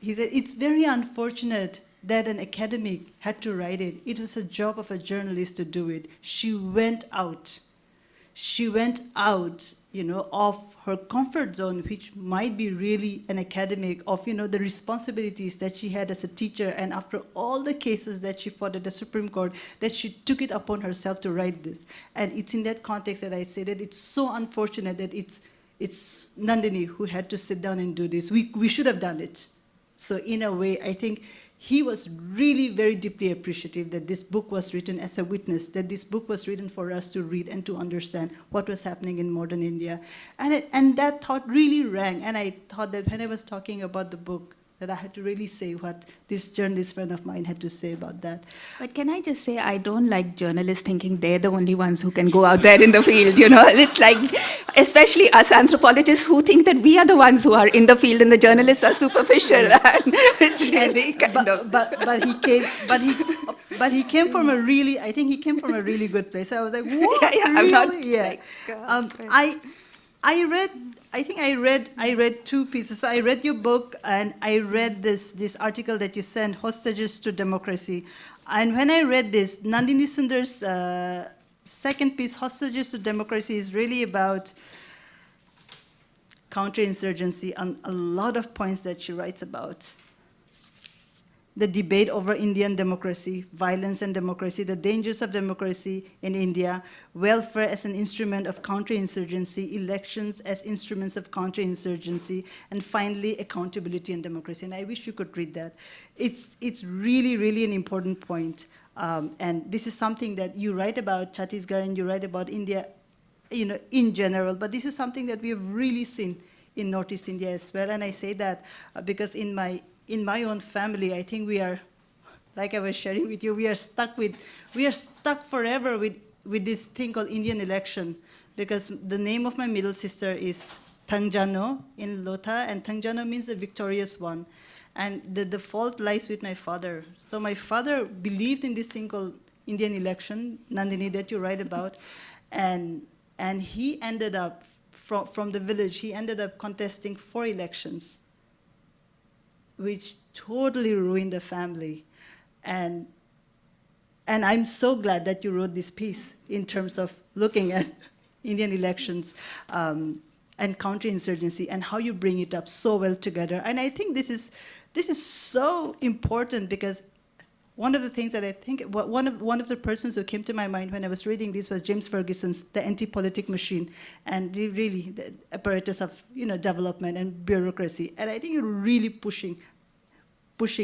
it's very unfortunate that an academic had to write it. It was a job of a journalist to do it. She went out, of her comfort zone, which might be really an academic, of, the responsibilities that she had as a teacher, and after all the cases that she fought at the Supreme Court, that she took it upon herself to write this. And it's in that context that I say that it's so unfortunate that it's Nandini who had to sit down and do this. We should have done it. So in a way, I think he was really very deeply appreciative that this book was written as a witness, that this book was written for us to read and to understand what was happening in modern India. And that thought really rang. And I thought that when I was talking about the book, that I had to really say what this journalist friend of mine had to say about that. But can I just say, I don't like journalists thinking they're the only ones who can go out there in the field, It's like, especially us anthropologists who think that we are the ones who are in the field and the journalists are superficial. And it's really But he came from a really, I think he came from a really good place. I was like, what? Yeah, really? I'm not Yeah. I think I read two pieces. So I read your book, and I read this article that you sent, Hostages to Democracy. And when I read this, Nandini Sundar's second piece, Hostages to Democracy, is really about counterinsurgency, and a lot of points that she writes about. The debate over Indian democracy, violence and democracy, the dangers of democracy in India, welfare as an instrument of counterinsurgency, elections as instruments of counterinsurgency, and finally, accountability and democracy. And I wish you could read that. It's really, really an important point. And this is something that you write about Chhattisgarh and you write about India, in general, but this is something that we have really seen in Northeast India as well. And I say that because in my own family, I think we are, like I was sharing with you, we are stuck forever with this thing called Indian election, because the name of my middle sister is Thangjano in Lotha, and Thangjano means the victorious one. And the fault lies with my father. So my father believed in this thing called Indian election, Nandini, that you write about, and he ended up, from the village, he ended up contesting 4 elections, which totally ruined the family. And I'm so glad that you wrote this piece in terms of looking at Indian elections and counterinsurgency and how you bring it up so well together. And I think this is so important, because one of the things that I think, one of the persons who came to my mind when I was reading this was James Ferguson's The Anti-Politic Machine, and really the apparatus of development and bureaucracy. And I think you're really pushing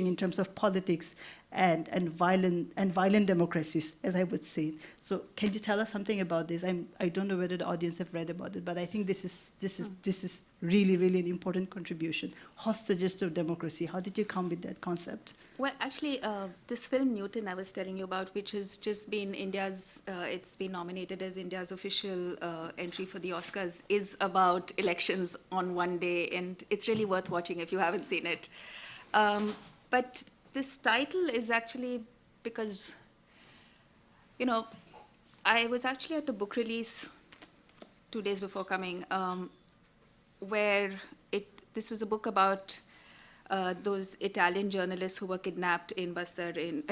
in terms of politics and violent democracies, as I would say. So can you tell us something about this? I don't know whether the audience have read about it, but I think this is really, really an important contribution. Hostages to democracy. How did you come with that concept? Well, actually, this film Newton I was telling you about, which has just been it's been nominated as India's official entry for the Oscars, is about elections on one day, and it's really worth watching if you haven't seen it. But this title is actually because, I was actually at a book release 2 days before coming, where this was a book about those Italian journalists who were kidnapped in Bastar in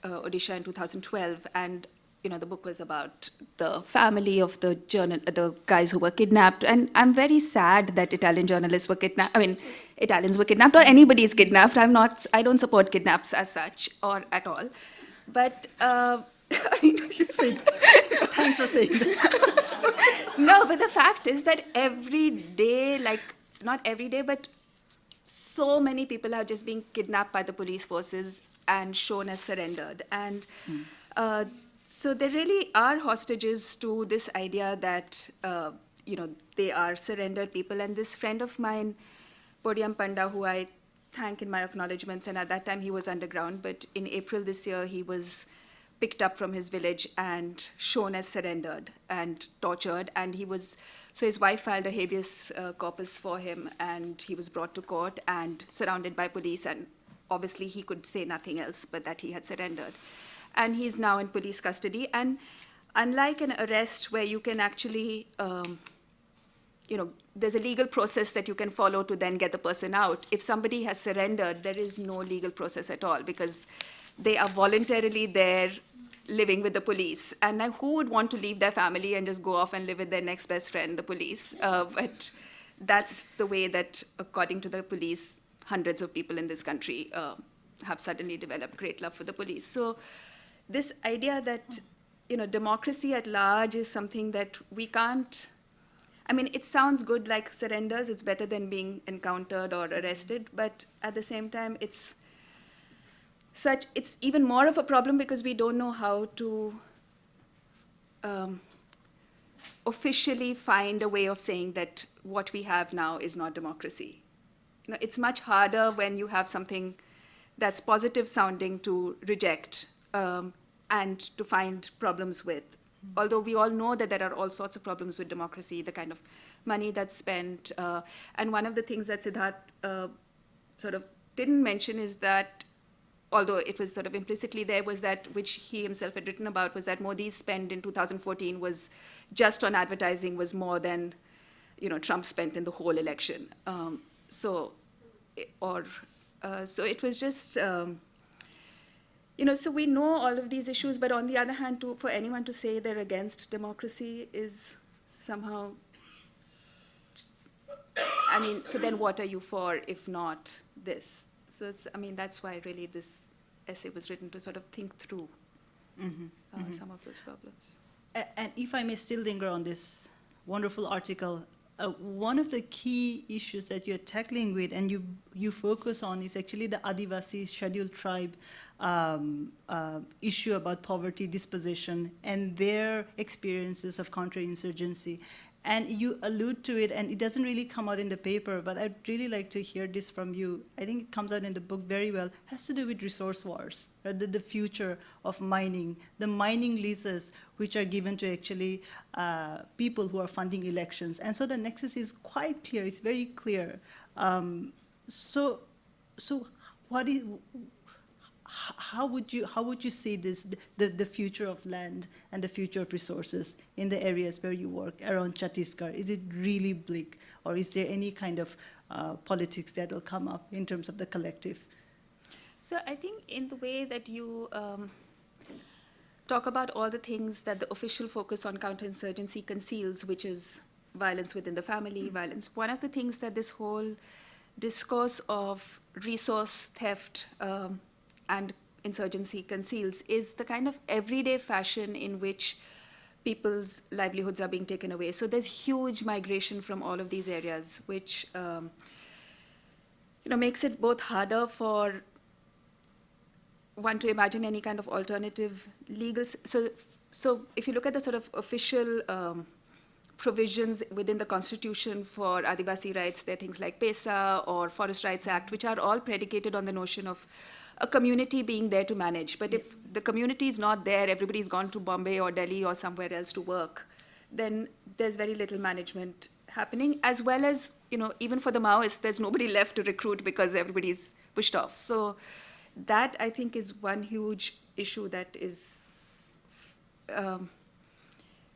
Odisha in 2012, and the book was about the family of the guys who were kidnapped. And I'm very sad that Italian journalists were kidnapped. I mean, Italians were kidnapped, or anybody is kidnapped. I don't support kidnaps as such or at all. But Thanks for saying that. No, but the fact is that every day, not every day, but so many people are just being kidnapped by the police forces and shown as surrendered. And so there really are hostages to this idea that, they are surrendered people. And this friend of mine, Podium Panda, who I thank in my acknowledgements, and at that time he was underground, but in April this year he was picked up from his village and shown as surrendered and tortured. And so his wife filed a habeas corpus for him, and he was brought to court and surrounded by police. And obviously he could say nothing else but that he had surrendered. And he's now in police custody. And unlike an arrest where you can actually, there's a legal process that you can follow to then get the person out. If somebody has surrendered, there is no legal process at all, because they are voluntarily there living with the police. And now who would want to leave their family and just go off and live with their next best friend, the police? But that's the way that, according to the police, hundreds of people in this country have suddenly developed great love for the police. So this idea that, democracy at large is something that we can't, it sounds good, like surrenders, it's better than being encountered or arrested, but at the same time, it's even more of a problem because we don't know how to officially find a way of saying that what we have now is not democracy. It's much harder when you have something that's positive sounding to reject and to find problems with. Although we all know that there are all sorts of problems with democracy, the kind of money that's spent. And one of the things that Siddharth sort of didn't mention is that, although it was sort of implicitly there, was that, which he himself had written about, was that Modi's spend in 2014 was just on advertising was more than, Trump spent in the whole election. So it was just, so we know all of these issues, but on the other hand, for anyone to say they're against democracy is somehow, I mean, so then what are you for if not this? So it's, I mean, that's why really this essay was written, to sort of think through some of those problems. And if I may still linger on this wonderful article, one of the key issues that you're tackling with and you focus on is actually the Adivasi scheduled tribe issue about poverty, dispossession, and their experiences of counterinsurgency. And you allude to it, and it doesn't really come out in the paper, but I'd really like to hear this from you. I think it comes out in the book very well. It has to do with resource wars, right? The future of mining, the mining leases which are given to actually people who are funding elections. And so the nexus is quite clear, it's very clear. So what is, how would you see this, the future of land and the future of resources in the areas where you work around Chhattisgarh? Is it really bleak, or is there any kind of politics that will come up in terms of the collective? So I think in the way that you talk about all the things that the official focus on counterinsurgency conceals, which is violence within the family, violence, one of the things that this whole discourse of resource theft and insurgency conceals is the kind of everyday fashion in which people's livelihoods are being taken away. So there's huge migration from all of these areas, which makes it both harder for one to imagine any kind of alternative legal. So if you look at the sort of official provisions within the Constitution for Adivasi rights, there are things like PESA or Forest Rights Act, which are all predicated on the notion of a community being there to manage. But if the community is not there, everybody's gone to Bombay or Delhi or somewhere else to work, then there's very little management happening, as well as, even for the Maoists, there's nobody left to recruit because everybody's pushed off. So that, I think, is one huge issue that is,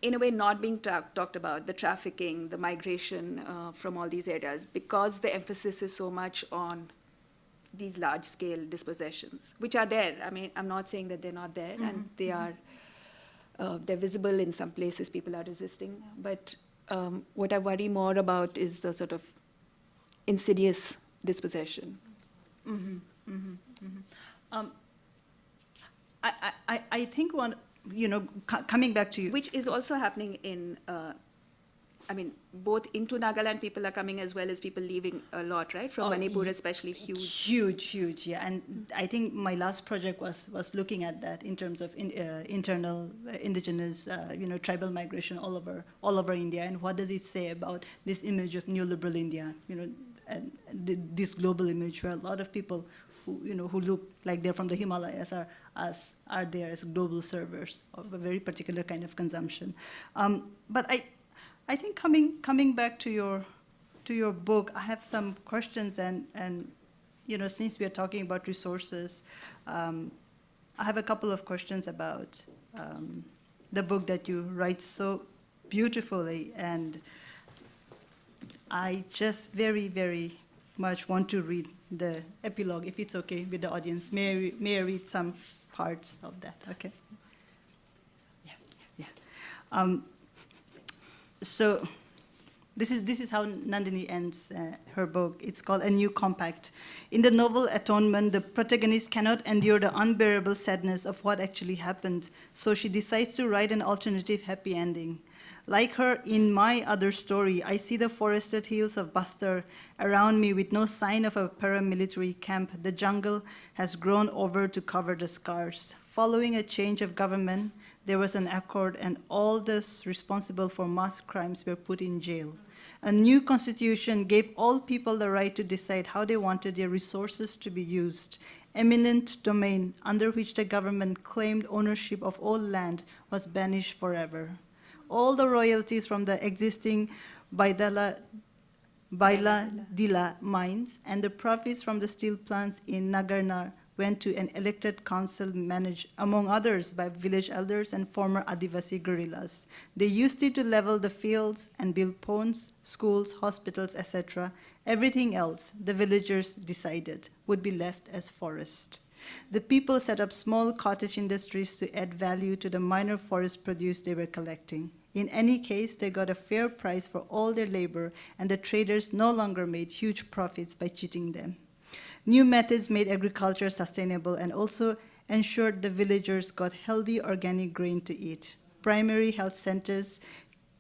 in a way, not being talked about, the trafficking, the migration from all these areas, because the emphasis is so much on these large-scale dispossessions, which are there. I mean, I'm not saying that they're not there, and they are, they're visible in some places, people are resisting. But what I worry more about is the sort of insidious dispossession. I think one, coming back to you. Which is also happening in, both into Nagaland, people are coming as well as people leaving a lot, right? From Manipur, especially, huge, yeah. And I think my last project was looking at that in terms of internal indigenous, tribal migration all over India, and what does it say about this image of neoliberal India, and this global image where a lot of people who look like they're from the Himalayas are there as global servers of a very particular kind of consumption. But I think coming back to your book, I have some questions, and since we are talking about resources, I have a couple of questions about the book that you write so beautifully, and I just very, very much want to read the epilogue, if it's okay with the audience. May I read some parts of that? Okay. Yeah. So this is how Nandini ends her book. It's called A New Compact. In the novel Atonement, the protagonist cannot endure the unbearable sadness of what actually happened, so she decides to write an alternative happy ending. Like her, in my other story, I see the forested hills of Bastar around me with no sign of a paramilitary camp. The jungle has grown over to cover the scars. Following a change of government, there was an accord, and all those responsible for mass crimes were put in jail. A new constitution gave all people the right to decide how they wanted their resources to be used. Eminent domain, under which the government claimed ownership of all land, was banished forever. All the royalties from the existing Baila Dila mines and the profits from the steel plants in Nagarnar went to an elected council managed, among others, by village elders and former Adivasi guerrillas. They used it to level the fields and build ponds, schools, hospitals, etc. Everything else, the villagers decided, would be left as forest. The people set up small cottage industries to add value to the minor forest produce they were collecting. In any case, they got a fair price for all their labor, and the traders no longer made huge profits by cheating them. New methods made agriculture sustainable and also ensured the villagers got healthy organic grain to eat. Primary health centers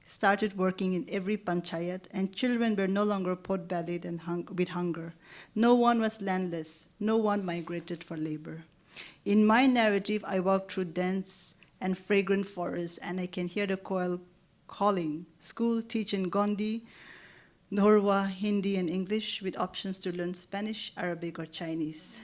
started working in every panchayat, and children were no longer pot-bellied and with hunger. No one was landless. No one migrated for labor. In my narrative, I walk through dense and fragrant forests, and I can hear the koel calling. School teach in Gondi, Norwa, Hindi, and English, with options to learn Spanish, Arabic, or Chinese.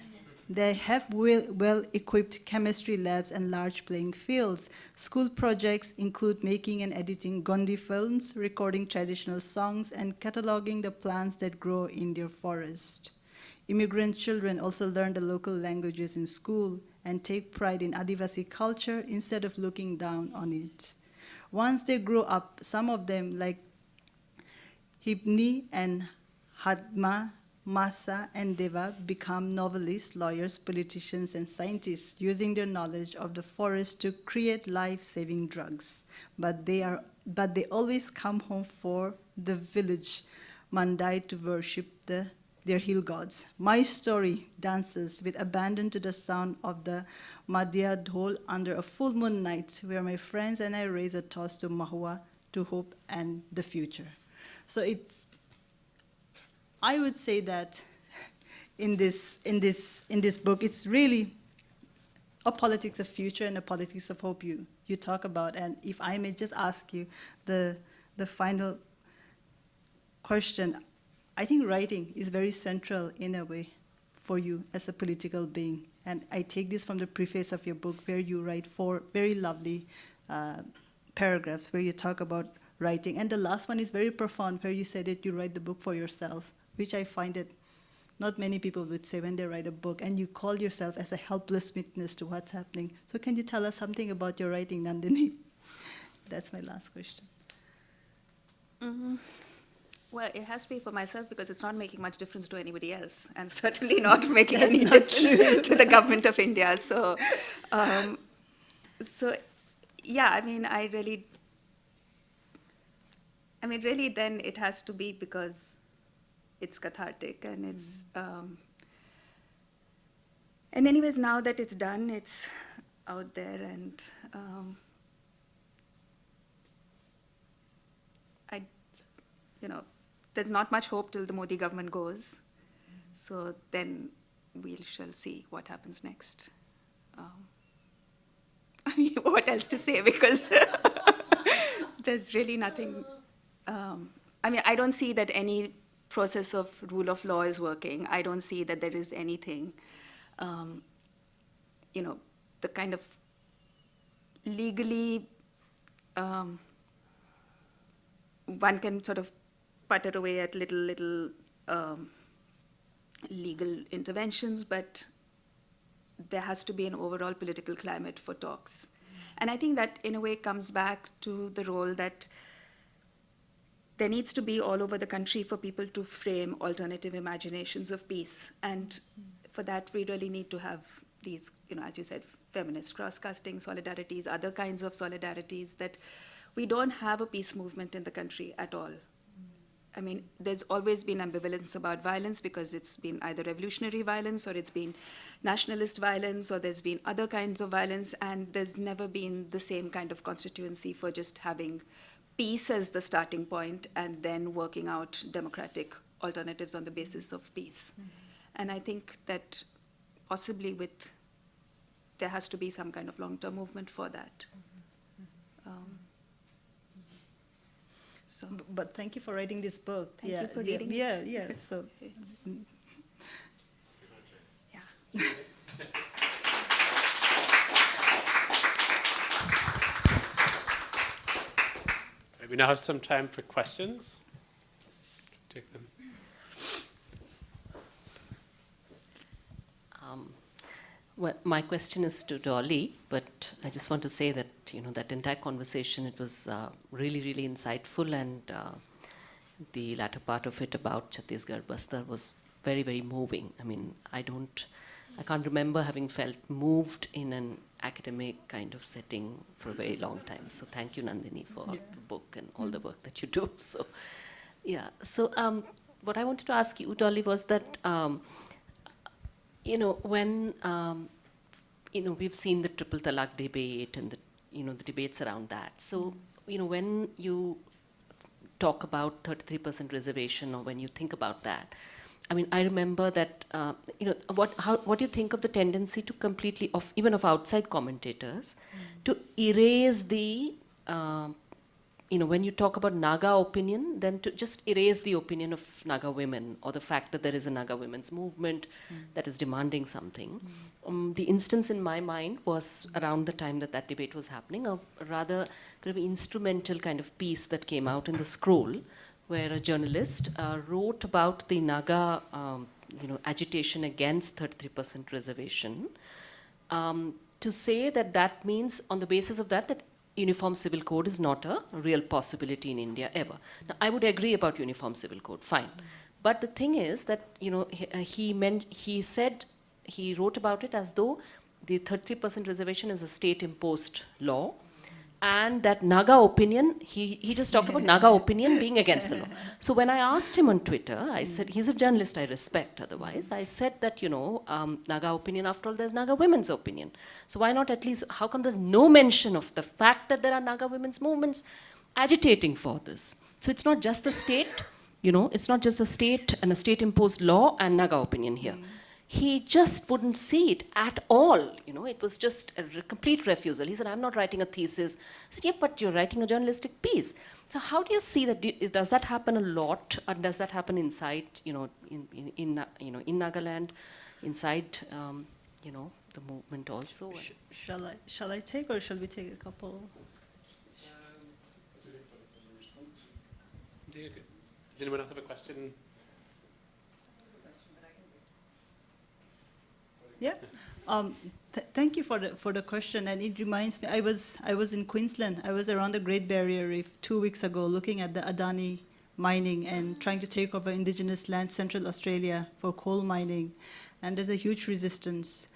They have well-equipped chemistry labs and large playing fields. School projects include making and editing Gondi films, recording traditional songs, and cataloging the plants that grow in their forest. Immigrant children also learn the local languages in school and take pride in Adivasi culture instead of looking down on it. Once they grow up, some of them, like Hibni and Hadma, Masa, and Deva, become novelists, lawyers, politicians, and scientists, using their knowledge of the forest to create life-saving drugs. But they always come home for the village Mandai to worship their hill gods. My story dances with abandon to the sound of the Madhya Dhol under a full moon night, where my friends and I raise a toast to Mahua, to hope and the future. So I would say that in this book, it's really a politics of future and a politics of hope you talk about. And if I may just ask you the final question, I think writing is very central in a way for you as a political being. And I take this from the preface of your book, where you write 4 very lovely paragraphs where you talk about writing. And the last one is very profound, where you said that you write the book for yourself, which I find that not many people would say when they write a book, and you call yourself as a helpless witness to what's happening. So can you tell us something about your writing, Nandini? That's my last question. Well, it has to be for myself because it's not making much difference to anybody else, and certainly not making any not difference to the government of India. So, yeah, I mean, really, then it has to be because it's cathartic, and it's. And anyways, now that it's done, it's out there, and there's not much hope till the Modi government goes. So then we shall see what happens next. I mean, what else to say? Because there's really nothing. I mean, I don't see that any process of rule of law is working. I don't see that there is anything, the kind of legally, one can sort of putter away at little legal interventions, but there has to be an overall political climate for talks. And I think that in a way comes back to the role that there needs to be all over the country for people to frame alternative imaginations of peace. And for that, we really need to have these, as you said, feminist cross-casting solidarities, other kinds of solidarities, that we don't have a peace movement in the country at all. I mean, there's always been ambivalence about violence because it's been either revolutionary violence or it's been nationalist violence or there's been other kinds of violence, and there's never been the same kind of constituency for just having peace as the starting point and then working out democratic alternatives on the basis of peace. And I think that possibly there has to be some kind of long-term movement for that. But thank you for writing this book. Thank you for reading it. Yeah. So, yeah. We now have some time for questions. Take them. Well, my question is to Dolly, but I just want to say that, that entire conversation, it was really, really insightful, and the latter part of it about Chhattisgarh, Bastar was very, very moving. I mean, I can't remember having felt moved in an academic kind of setting for a very long time. So thank you, Nandini, for the book and all the work that you do. So, yeah. So what I wanted to ask you, Dolly, was that, when, we've seen the triple talaq debate and the debates around that. So, when you talk about 33% reservation, or when you think about that, I mean, I remember that, what do you think of the tendency to completely, even of outside commentators, to erase the, when you talk about Naga opinion, then to just erase the opinion of Naga women, or the fact that there is a Naga women's movement that is demanding something. The instance in my mind was around the time that debate was happening, a rather kind of instrumental kind of piece that came out in the Scroll, where a journalist wrote about the Naga, agitation against 33% reservation, to say that means, on the basis of that uniform civil code is not a real possibility in India ever. Now, I would agree about uniform civil code, fine. But the thing is that, he wrote about it as though the 30% reservation is a state-imposed law, and that Naga opinion, he just talked about Naga opinion being against the law. So when I asked him on Twitter, I said, he's a journalist I respect otherwise, I said that, Naga opinion, after all, there's Naga women's opinion. So why not at least, how come there's no mention of the fact that there are Naga women's movements agitating for this? So it's not just the state, it's not just the state and a state-imposed law and Naga opinion here. He just wouldn't see it at all. It was just a complete refusal. He said, I'm not writing a thesis. I said, yeah, but you're writing a journalistic piece. So how do you see that? Does that happen a lot? Or does that happen inside, in Nagaland, inside, the movement also? Shall I take, or shall we take a couple? Does anyone else have a question? Yeah. Thank you for the question, and it reminds me. I was in Queensland. I was around the Great Barrier Reef 2 weeks ago, looking at the Adani mining and trying to take over indigenous land, Central Australia, for coal mining, and there's a huge resistance.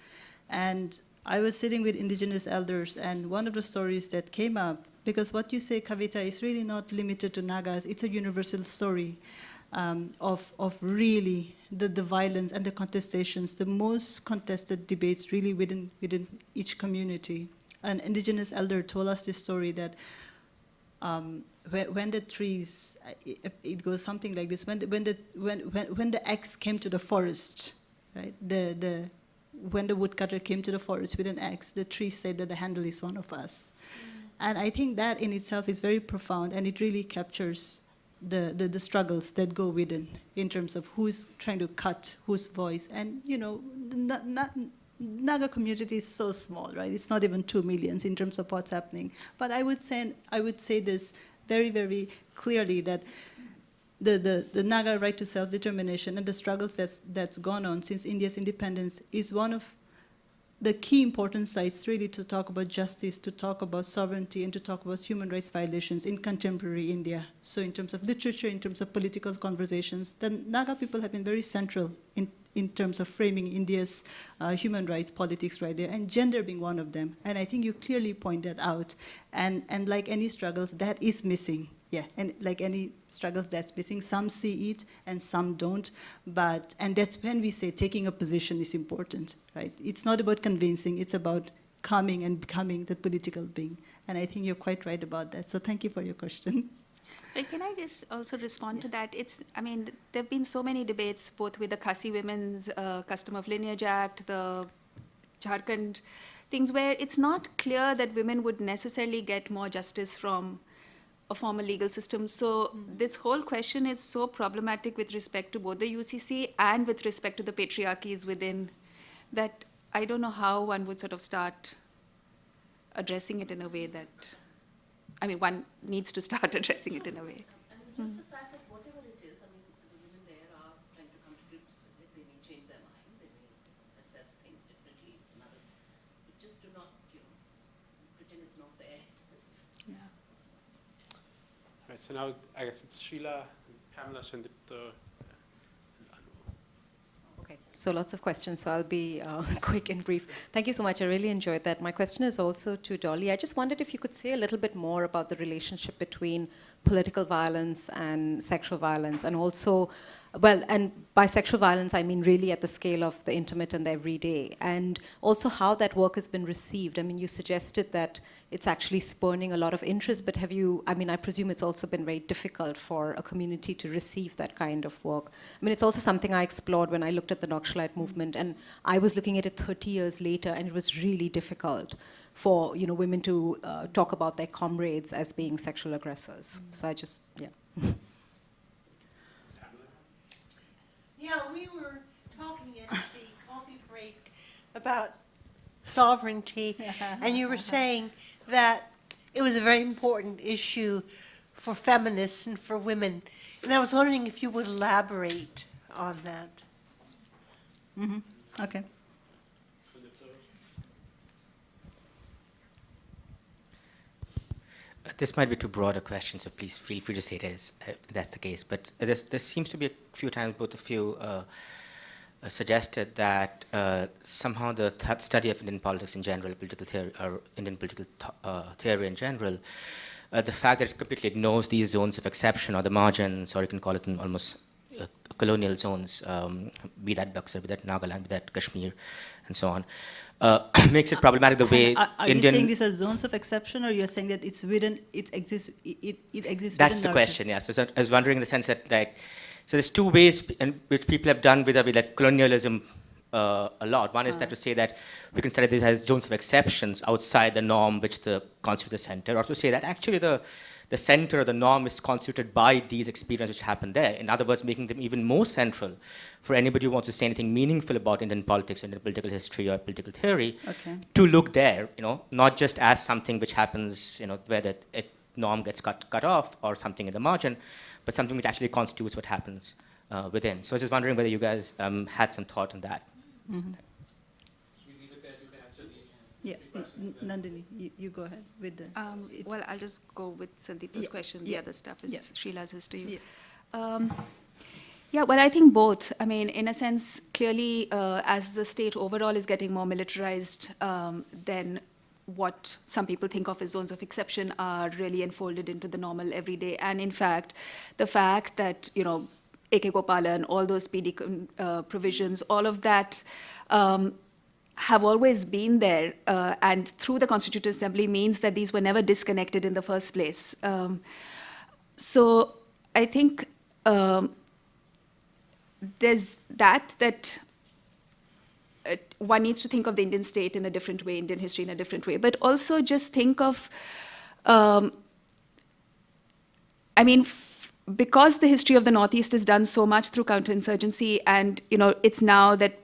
And I was sitting with indigenous elders, and one of the stories that came up, because what you say, Kavita, is really not limited to Nagas. It's a universal story. Of really the violence and the contestations, the most contested debates really within each community. An indigenous elder told us this story that when the trees, it goes something like this: when the axe came to the forest, right? When the woodcutter came to the forest with an axe, the tree said that the handle is one of us. And I think that in itself is very profound, and it really captures the struggles that go within, in terms of who's trying to cut whose voice. And the Naga community is so small, right? It's not even 2 million in terms of what's happening. But I would say this very, very clearly, that the Naga right to self-determination and the struggles that's gone on since India's independence is one of the key important sites, really, to talk about justice, to talk about sovereignty, and to talk about human rights violations in contemporary India. So in terms of literature, in terms of political conversations, the Naga people have been very central in terms of framing India's human rights politics right there, and gender being one of them. And I think you clearly point that out. And like any struggles, that is missing. Yeah, and like any struggles, that's missing. Some see it and some don't. And that's when we say taking a position is important, right? It's not about convincing, it's about coming and becoming the political being. And I think you're quite right about that. So thank you for your question. But can I just also respond to that? There have been so many debates, both with the Khasi Women's Custom of Lineage Act, the Jharkhand things, where it's not clear that women would necessarily get more justice from a formal legal system. So this whole question is so problematic with respect to both the UCC and with respect to the patriarchies within, that I don't know how one would sort of start addressing it in a way that, one needs to start addressing it in a way. Just the fact that whatever it is, the women there are trying to come to grips with it. They may change their mind, they may assess things differently. But just do not, pretend it's not there. Yeah. All right, so now I guess it's Sheila, Pamela, Shandipto. Okay. So lots of questions, so I'll be quick and brief. Thank you so much, I really enjoyed that. My question is also to Dolly. I just wondered if you could say a little bit more about the relationship between political violence and sexual violence, and also, well, and by sexual violence, I mean really at the scale of the intimate and the everyday, and also how that work has been received. I mean, you suggested that it's actually spurning a lot of interest, but have you, I mean, I presume it's also been very difficult for a community to receive that kind of work. I mean, it's also something I explored when I looked at the Naxalite movement, and I was looking at it 30 years later, and it was really difficult for, you know, women to talk about their comrades as being sexual aggressors. So I just, yeah. Yeah, we were talking at the coffee break about sovereignty, and you were saying that it was a very important issue for feminists and for women. And I was wondering if you would elaborate on that. Okay. This might be too broad a question, so please feel free to say it is, if that's the case. But there seems to be a few times both of you suggested that somehow the study of Indian politics in general, political theory, or Indian political theory in general, the fact that it completely ignores these zones of exception or the margins, or you can call it almost colonial zones, be that Buxar, be that Nagaland, be that Kashmir, and so on, makes it problematic the way Are Indian... you saying these are zones of exception, or you're saying that it's within, it exists That's within the larger- question, yeah. So I was wondering in the sense that, like, so there's two ways in which people have done with like colonialism a lot. One is that to say that we can study this as zones of exceptions outside the norm which constitute the center, or to say that actually the center or the norm is constituted by these experiences which happen there. In other words, making them even more central for anybody who wants to say anything meaningful about Indian politics, Indian political history, or political theory, to look there, you know, not just as something which happens, you know, where the norm gets cut off or something in the margin, but something which actually constitutes what happens within. So I was just wondering whether you guys had some thought on that. Should we leave it there? You can answer these Yeah, three questions then. Nandini, you go ahead with this. Well, I'll just go with Sandeep's question. The other stuff is Sheila's history. Yeah. Yeah, well, I think both. I mean, in a sense, clearly, as the state overall is getting more militarized, then what some people think of as zones of exception are really enfolded into the normal everyday. And in fact, the fact that, you know, AK Gopala and all those PD provisions, all of that have always been there, and through the Constituent Assembly means that these were never disconnected in the first place. So I think there's that one needs to think of the Indian state in a different way, Indian history in a different way, but also just think of, I mean, because the history of the Northeast is done so much through counterinsurgency, and, you know, it's now that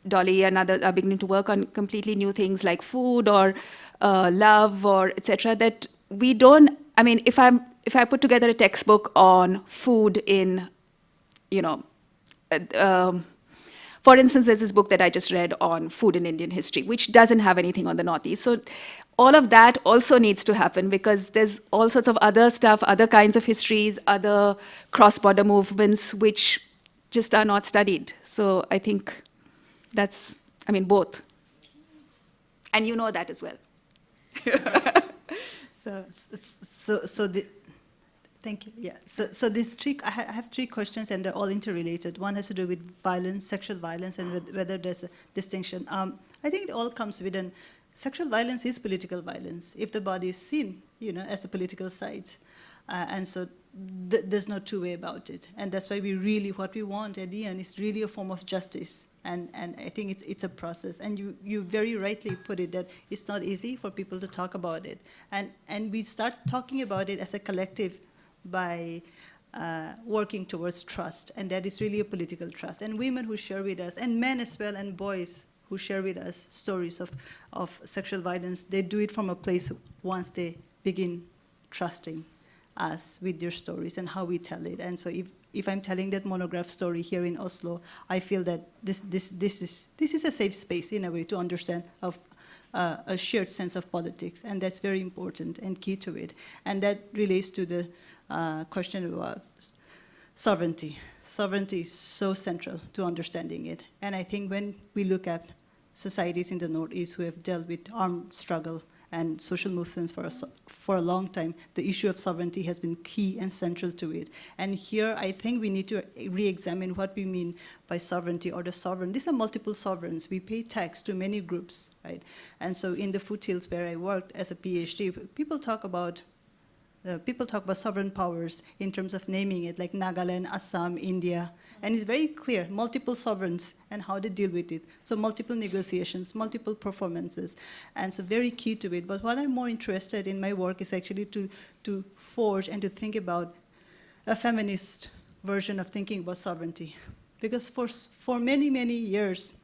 Dolly and others are beginning to work on completely new things like food or love or etc. That we don't. I mean, if I put together a textbook on food in, you know, for instance, there's this book that I just read on food in Indian history, which doesn't have anything on the Northeast. So all of that also needs to happen because there's all sorts of other stuff, other kinds of histories, other cross-border movements, which just are not studied. So I think that's, I mean, both. And you know that as well. Thank you. Yeah. So these I have three questions, and they're all interrelated. One has to do with violence, sexual violence, and whether there's a distinction. I think it all comes within. Sexual violence is political violence if the body is seen, you know, as a political site, and so there's no two way about it. And that's why what we want at the end is really a form of justice. And I think it's a process. And you very rightly put it that it's not easy for people to talk about it. And we start talking about it as a collective by working towards trust. And that is really a political trust. And women who share with us, and men as well, and boys who share with us stories of sexual violence, they do it from a place once they begin trusting us with their stories and how we tell it. And so if I'm telling that monograph story here in Oslo, I feel that this is a safe space in a way to understand of a shared sense of politics, and that's very important and key to it. And that relates to the question about sovereignty. Sovereignty is so central to understanding it. And I think when we look at societies in the Northeast who have dealt with armed struggle and social movements for a long time, the issue of sovereignty has been key and central to it. And here, I think we need to re-examine what we mean by sovereignty or the sovereign. These are multiple sovereigns. We pay tax to many groups, right? And so in the foothills where I worked as a PhD, people talk about sovereign powers in terms of naming it, like Nagaland, Assam, India, and it's very clear, multiple sovereigns and how they deal with it. So multiple negotiations, multiple performances, and so very key to it. But what I'm more interested in my work is actually to forge and to think about a feminist version of thinking about sovereignty. Because for many, many years,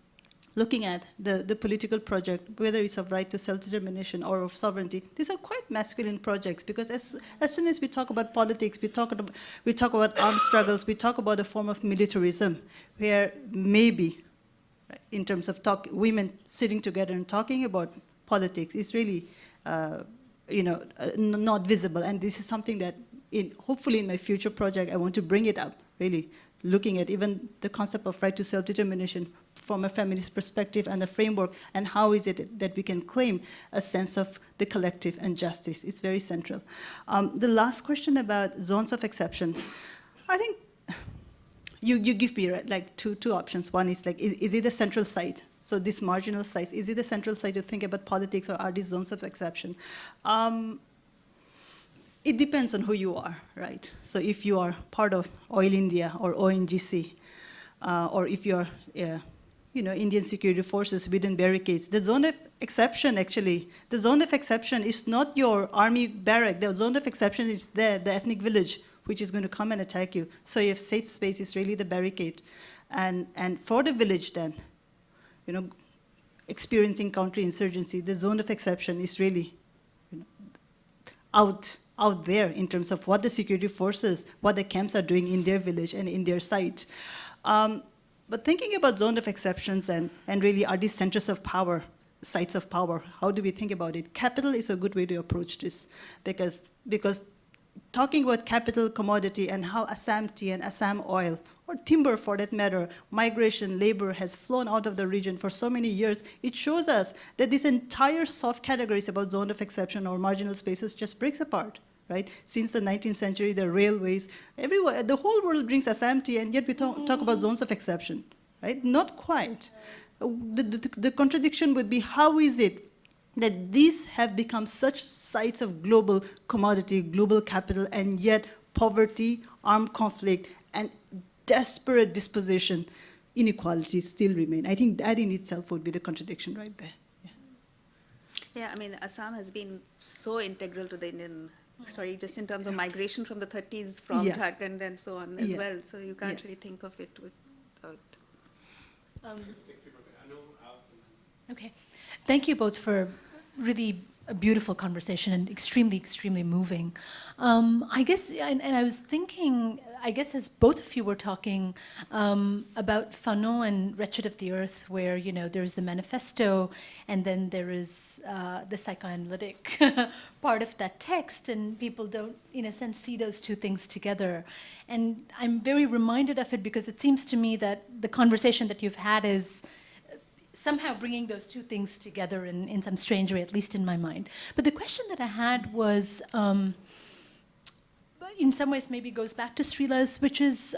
looking at the political project, whether it's of right to self-determination or of sovereignty, these are quite masculine projects, because as soon as we talk about politics, we talk about armed struggles, we talk about a form of militarism, where maybe, right, in terms of women sitting together and talking about politics is really, not visible. And this is something that, hopefully in my future project, I want to bring it up, really, looking at even the concept of right to self-determination from a feminist perspective and a framework, and how is it that we can claim a sense of the collective and justice. It's very central. The last question about zones of exception, I think you give me like two options. One is like, is it a central site? So this marginal site, is it a central site to think about politics, or are these zones of exception? It depends on who you are, right? So if you are part of Oil India or ONGC, or if you're Indian security forces within barricades, the zone of exception is not your army barrack. The zone of exception is there, the ethnic village, which is going to come and attack you. So your safe space is really the barricade. And for the village then, experiencing counterinsurgency, the zone of exception is really out there in terms of what the security forces, what the camps are doing in their village and in their site. But thinking about zone of exceptions and really, are these centers of power, sites of power, how do we think about it? Capital is a good way to approach this, because talking about capital, commodity, and how Assam tea and Assam oil, or timber for that matter, migration, labor has flown out of the region for so many years, it shows us that this entire soft categories about zone of exception or marginal spaces just breaks apart. Right? Since the 19th century, the railways, everywhere, the whole world drinks Assam tea, and yet we talk about zones of exception, right? Not quite. The contradiction would be, how is it that these have become such sites of global commodity, global capital, and yet poverty, armed conflict, and desperate dispossession, inequalities still remain? I think that in itself would be the contradiction right there. Yeah, I mean, Assam has been so integral to the Indian story, just in terms of migration from the 30s from Jharkhand and so on as well. So you can't really think of it without. Okay. Thank you both for really a beautiful conversation and extremely, extremely moving. I guess, and I was thinking, I guess as both of you were talking about Fanon and Wretched of the Earth, where, there's the manifesto, and then there is the psychoanalytic part of that text, and people don't, in a sense, see those two things together. And I'm very reminded of it because it seems to me that the conversation that you've had is somehow bringing those two things together in some strange way, at least in my mind. But the question that I had was, in some ways maybe goes back to Srila's, which is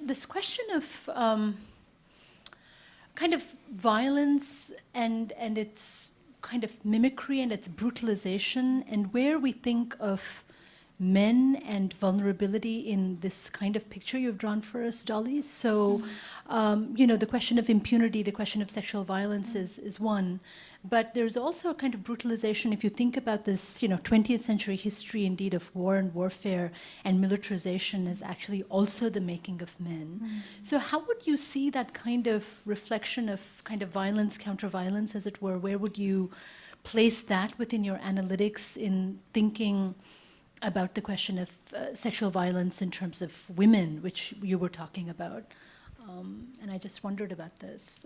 this question of kind of violence and its kind of mimicry and its brutalization, and where we think of men and vulnerability in this kind of picture you've drawn for us, Dolly. So, the question of impunity, the question of sexual violence is one. But there's also a kind of brutalization, if you think about this, 20th century history, indeed, of war and warfare, and militarization is actually also the making of men. So how would you see that kind of reflection of kind of violence, counter-violence, as it were? Where would you place that within your analytics in thinking about the question of sexual violence in terms of women, which you were talking about? And I just wondered about this.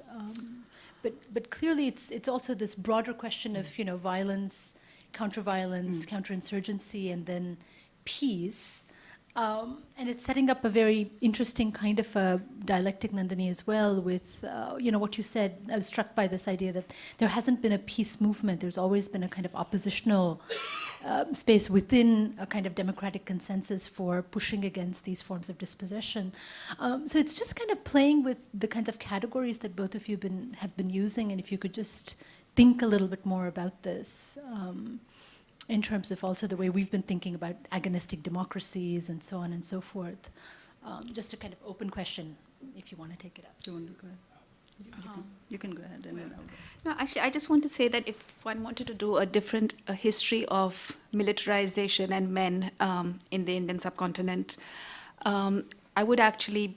But clearly it's also this broader question of, violence, counter-violence, counterinsurgency, and then peace. And it's setting up a very interesting kind of a dialectic, Nandini, as well, with, what you said. I was struck by this idea that there hasn't been a peace movement. There's always been a kind of oppositional space within a kind of democratic consensus for pushing against these forms of dispossession. So it's just kind of playing with the kinds of categories that both of you have been using, and if you could just think a little bit more about this. In terms of also the way we've been thinking about agonistic democracies and so on and so forth. Just a kind of open question, if you want to take it up. Do you want to go ahead? You can go ahead and then I'll go. No, actually, I just want to say that if one wanted to do a history of militarization and men in the Indian subcontinent, I would actually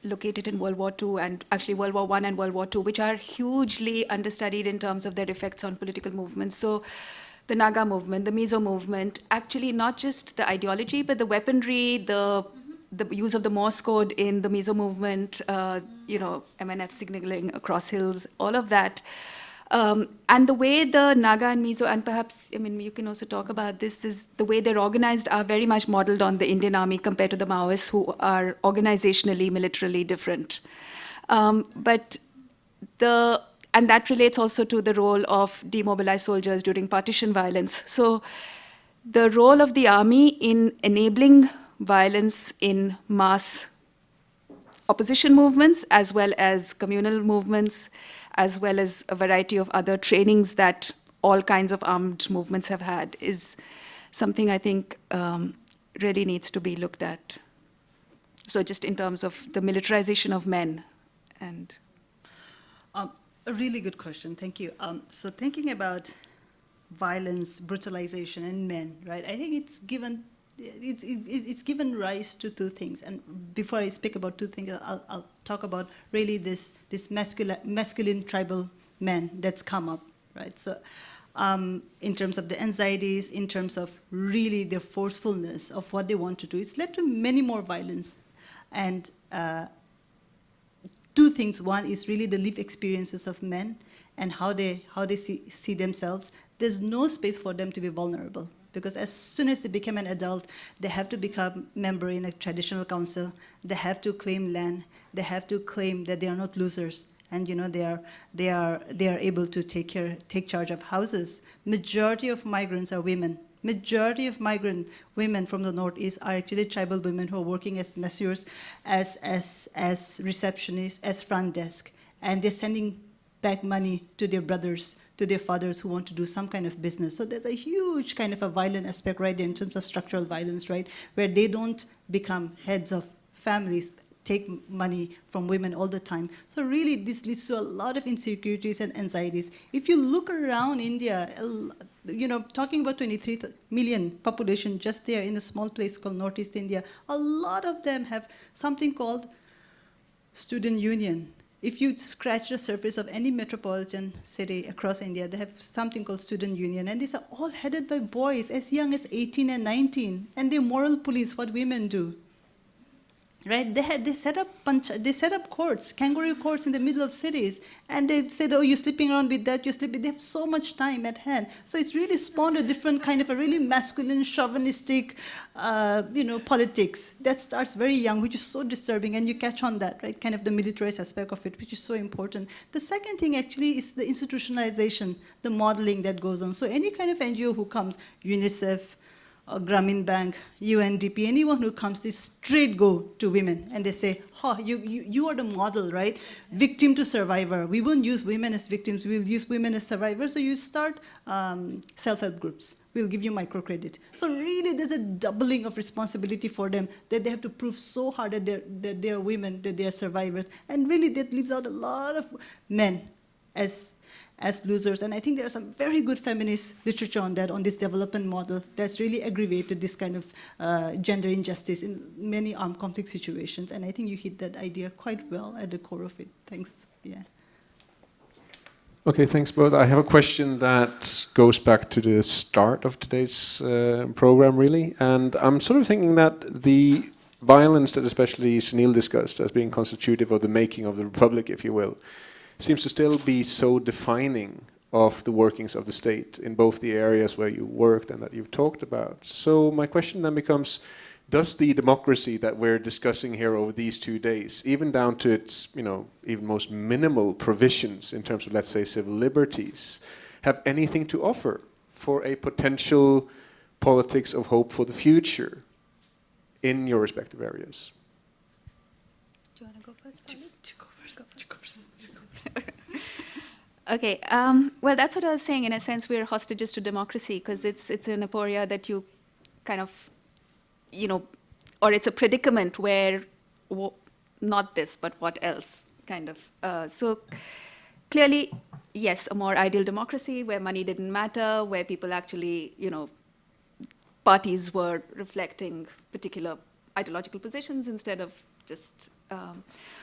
locate it in World War II and actually World War I and World War II, which are hugely understudied in terms of their effects on political movements. So the Naga movement, the Mizo movement, actually not just the ideology, but the weaponry, the use of the Morse code in the Mizo movement, MNF signaling across hills, all of that. And the way the Naga and Mizo, and perhaps, you can also talk about this, is the way they're organized are very much modeled on the Indian army compared to the Maoists, who are organizationally, militarily different. And that relates also to the role of demobilized soldiers during partition violence. So the role of the army in enabling violence in mass opposition movements, as well as communal movements, as well as a variety of other trainings that all kinds of armed movements have had, is something I think really needs to be looked at. So just in terms of the militarization of men. And a really good question, thank you. So thinking about violence, brutalization, and men, right? I think it's given rise to two things. And before I speak about two things, I'll talk about really this masculine tribal men that's come up, right? So in terms of the anxieties, in terms of really their forcefulness of what they want to do, it's led to many more violence. And two things. One is really the lived experiences of men and how they see themselves. There's no space for them to be vulnerable, because as soon as they become an adult, they have to become member in a traditional council. They have to claim land. They have to claim that they are not losers, and they are able to take charge of houses. Majority of migrants are women. Majority of migrant women from the Northeast are actually tribal women who are working as masseurs, as receptionists, as front desk. And they're sending back money to their brothers, to their fathers who want to do some kind of business. So there's a huge kind of a violent aspect right there in terms of structural violence, right? Where they don't become heads of families, take money from women all the time. So really this leads to a lot of insecurities and anxieties. If you look around India, talking about 23 million population just there in a small place called Northeast India, a lot of them have something called student union. If you scratch the surface of any metropolitan city across India, they have something called student union, and these are all headed by boys as young as 18 and 19, and they moral police what women do. Right? They set up courts, kangaroo courts in the middle of cities, and they said, oh, you're sleeping around with that, you're sleeping. They have so much time at hand. So it's really spawned a different kind of a really masculine, chauvinistic, politics that starts very young, which is so disturbing, and you catch on that, right? Kind of the militarized aspect of it, which is so important. The second thing actually is the institutionalization, the modeling that goes on. So any kind of NGO who comes, UNICEF, Grameen Bank, UNDP, anyone who comes, they straight go to women and they say, you are the model, right? Victim to survivor. We won't use women as victims, we'll use women as survivors. So you start self-help groups. We'll give you microcredit. So really there's a doubling of responsibility for them, that they have to prove so hard that they're women, that they're survivors. And really that leaves out a lot of men as losers. And I think there's some very good feminist literature on that, on this development model that's really aggravated this kind of gender injustice in many armed conflict situations. And I think you hit that idea quite well at the core of it. Thanks. Yeah. Okay, thanks both. I have a question that goes back to the start of today's program, really. And I'm sort of thinking that the violence that especially Sunil discussed as being constitutive of the making of the Republic, if you will, seems to still be so defining of the workings of the state in both the areas where you worked and that you've talked about. So my question then becomes, does the democracy that we're discussing here over these 2 days, even down to its, even most minimal provisions in terms of, let's say, civil liberties, have anything to offer for a potential politics of hope for the future in your respective areas? Do you want to go first? You go first. Okay, well, that's what I was saying. In a sense, we're hostages to democracy because it's an aporia that you kind of, or it's a predicament where not this, but what else, kind of. So clearly, yes, a more ideal democracy where money didn't matter, where people actually, parties were reflecting particular ideological positions instead of just,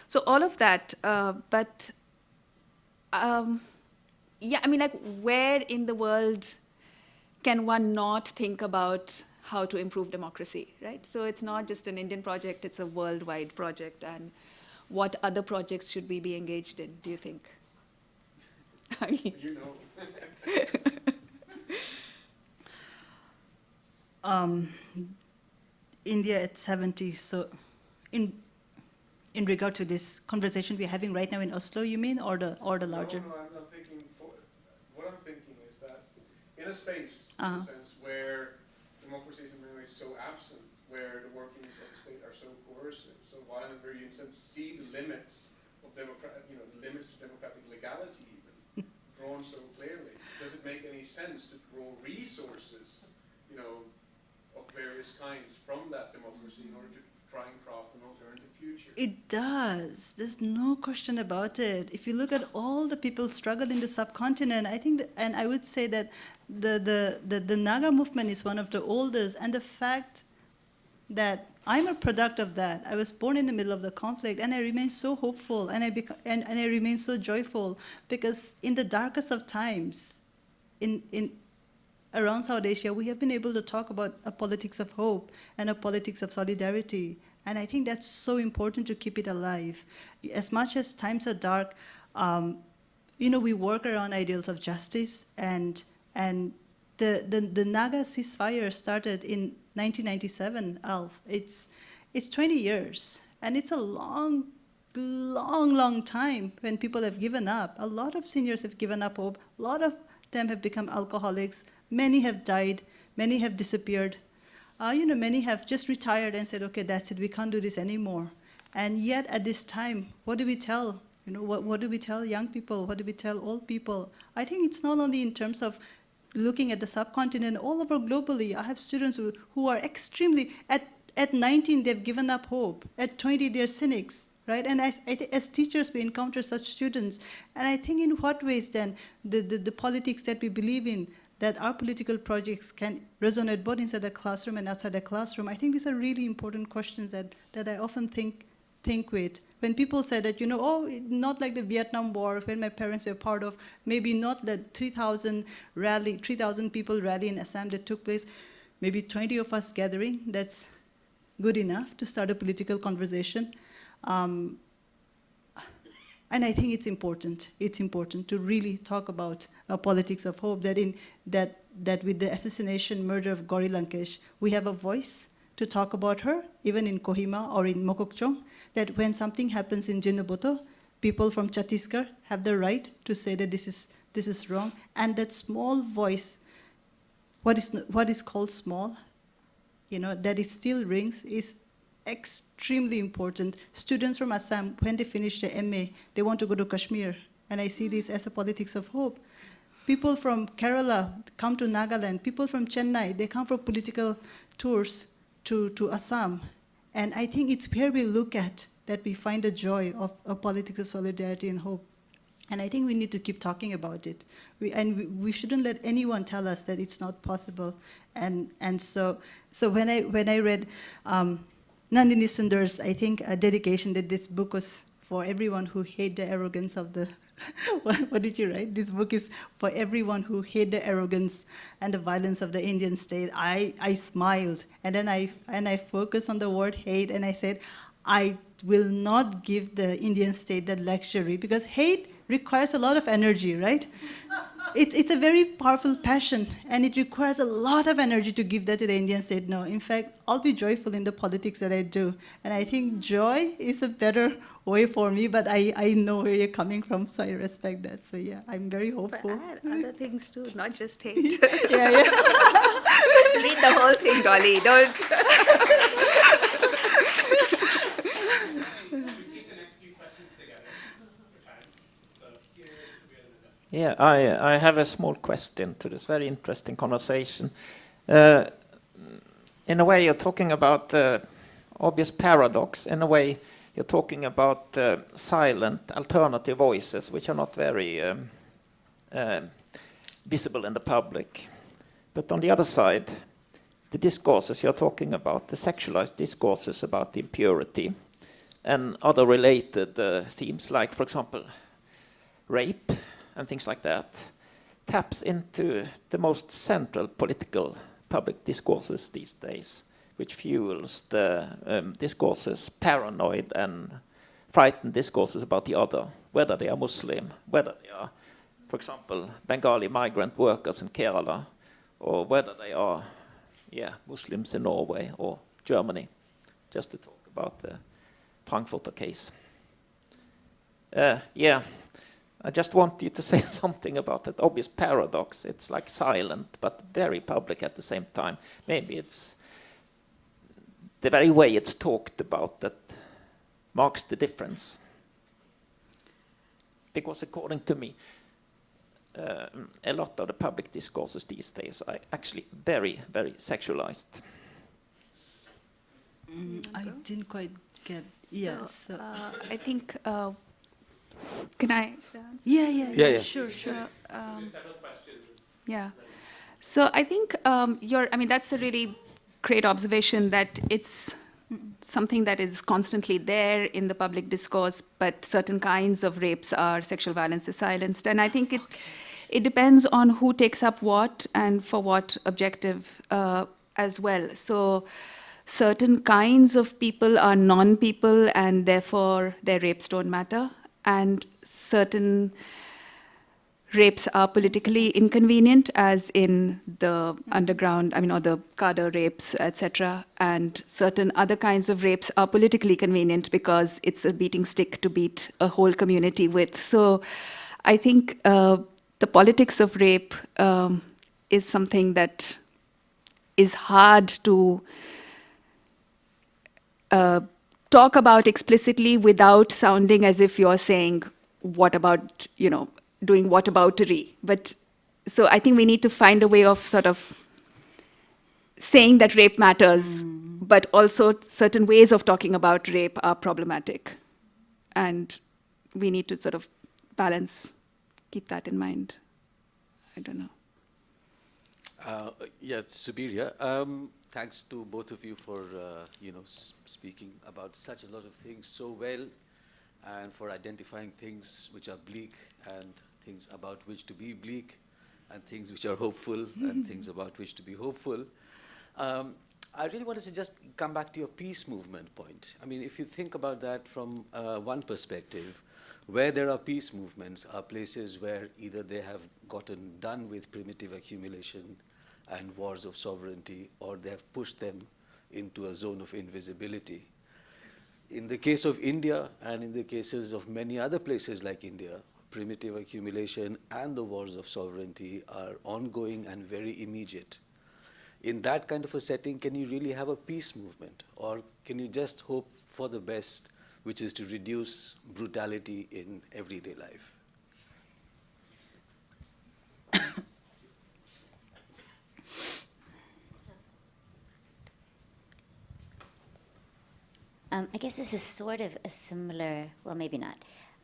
so all of that, but yeah, I mean, like, where in the world can one not think about how to improve democracy, right? So it's not just an Indian project, it's a worldwide project. And what other projects should we be engaged in, do you think? I mean, India at 70, so in regard to this conversation we're having right now in Oslo, you mean, or the larger? No, I'm thinking, what I'm thinking is that in a space, in Uh-huh. a sense, where democracy is in many ways so absent, where the workings of the state are so coercive, so violent, where you in a sense see the limits of the limits to democratic legality even, drawn so clearly. Does it make any sense to draw resources, of various kinds from that democracy in order to try and craft an alternative future? It does. There's no question about it. If you look at all the people struggle in the subcontinent, I think, and I would say that the Naga movement is one of the oldest, and the fact that I'm a product of that. I was born in the middle of the conflict, and I remain so hopeful, and I remain so joyful, because in the darkest of times, around South Asia, we have been able to talk about a politics of hope and a politics of solidarity. And I think that's so important to keep it alive. As much as times are dark, we work around ideals of justice, and the Naga ceasefire started in 1997, Alf. It's 20 years, and it's a long time when people have given up. A lot of seniors have given up hope. A lot of them have become alcoholics. Many have died. Many have disappeared. Many have just retired and said, okay, that's it, we can't do this anymore. And yet at this time, what do we tell? What do we tell young people? What do we tell old people? I think it's not only in terms of looking at the subcontinent, all over globally. I have students who are extremely, at 19, they've given up hope. At 20, they're cynics, right? And as teachers, we encounter such students. And I think in what ways then the politics that we believe in, that our political projects can resonate both inside the classroom and outside the classroom. I think these are really important questions that I often think with. When people say that, not like the Vietnam War, when my parents were part of, maybe not the 3,000 people rally in Assam that took place, maybe 20 of us gathering, that's good enough to start a political conversation. And I think it's important. It's important to really talk about a politics of hope. That with the assassination, murder of Gauri Lankesh, we have a voice to talk about her, even in Kohima or in Mokokchung. That when something happens in Jinnaboto, people from Chhattisgarh have the right to say that this is wrong. And that small voice, what is called small, that it still rings, is extremely important. Students from Assam, when they finish their MA, they want to go to Kashmir, and I see this as a politics of hope. People from Kerala come to Nagaland. People from Chennai, they come for political tours to Assam. And I think it's where we look at that we find the joy of a politics of solidarity and hope. And I think we need to keep talking about it. We shouldn't let anyone tell us that it's not possible. And so when I read Nandini Sundar's, I think, dedication that this book was for everyone who hate the arrogance of the, what did you write? This book is for everyone who hate the arrogance and the violence of the Indian state. I smiled, and then I focused on the word hate, and I said, I will not give the Indian state that luxury, because hate requires a lot of energy, right? it's a very powerful passion, and it requires a lot of energy to give that to the Indian state. No, in fact, I'll be joyful in the politics that I do, and I think joy is a better way for me, but I know where you're coming from, so I respect that. So yeah, I'm very But hopeful. add other things too, not just hate. Yeah, yeah. Read the whole thing, Dolly. Don't. We take the next few questions together for time. So here's Yeah, I have a small question to this very interesting conversation. In a way, you're talking about obvious paradox. In a way, you're talking about silent alternative voices, which are not very visible in the public. But on the other side, the discourses you're talking about, the sexualized discourses about impurity and other related themes, like, for example, rape and things like that, taps into the most central political public discourses these days, which fuels the discourses, paranoid and frightened discourses about the other, whether they are Muslim, whether they are, for example, Bengali migrant workers in Kerala, or whether they are Muslims in Norway or Germany, just to talk about the Frankfurter case. I just want you to say something about that obvious paradox. It's like silent, but very public at the same time. Maybe it's the very way it's talked about that marks the difference. Because according to me, a lot of the public discourses these days are actually very, very sexualized. I didn't quite get. Yes. I think. Can I? Yeah. Sure. several questions. Yeah. So I think that's a really great observation, that it's something that is constantly there in the public discourse, but certain kinds of rapes are, sexual violence is silenced. And I think it depends on who takes up what and for what objective as well. So certain kinds of people are non-people, and therefore their rapes don't matter. And certain rapes are politically inconvenient, as in the underground, or the Agder rapes, etc. And certain other kinds of rapes are politically convenient because it's a beating stick to beat a whole community with. So I think the politics of rape is something that is hard to talk about explicitly without sounding as if you're saying, what about, doing whataboutery. But so I think we need to find a way of sort of saying that rape matters, but also certain ways of talking about rape are problematic. And we need to sort of balance, keep that in mind. I don't know. Subir, thanks to both of you for speaking about such a lot of things so well, and for identifying things which are bleak and things about which to be bleak, and things which are hopeful and things about which to be hopeful. I really wanted to just come back to your peace movement point. I mean, if you think about that from one perspective, where there are peace movements are places where either they have gotten done with primitive accumulation and wars of sovereignty, or they have pushed them into a zone of invisibility. In the case of India, and in the cases of many other places like India, primitive accumulation and the wars of sovereignty are ongoing and very immediate. In that kind of a setting, can you really have a peace movement? Or can you just hope for the best, which is to reduce brutality in everyday life? I guess this is sort of a similar, well, maybe not.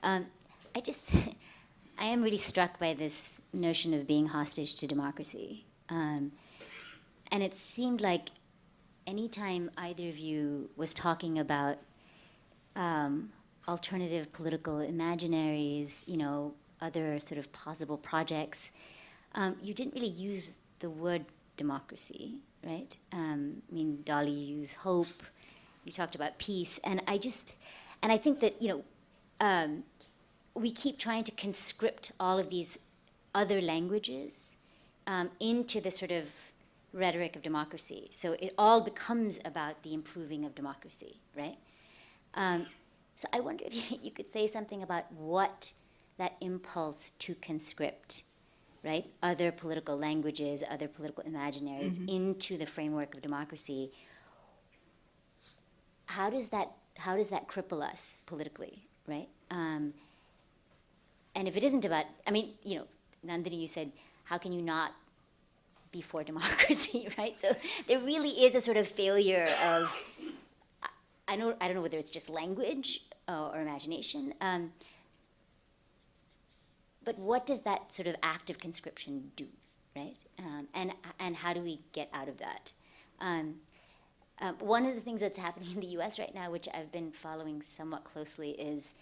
I am really struck by this notion of being hostage to democracy. And it seemed like anytime either of you was talking about alternative political imaginaries, other sort of plausible projects, you didn't really use the word democracy, right? Dolly, you used hope. You talked about peace, and I think that we keep trying to conscript all of these other languages into the sort of rhetoric of democracy. So it all becomes about the improving of democracy, right? So I wonder if you could say something about what that impulse to conscript, right, other political languages, other political imaginaries into the framework of democracy. How does that cripple us politically, right? And if it isn't about, I mean, you know, Nandini, you said, how can you not be for democracy, right? So there really is a sort of failure of, I don't know whether it's just language or imagination, but what does that sort of act of conscription do, right? And how do we get out of that? One of the things that's happening in the US right now, which I've been following somewhat closely, is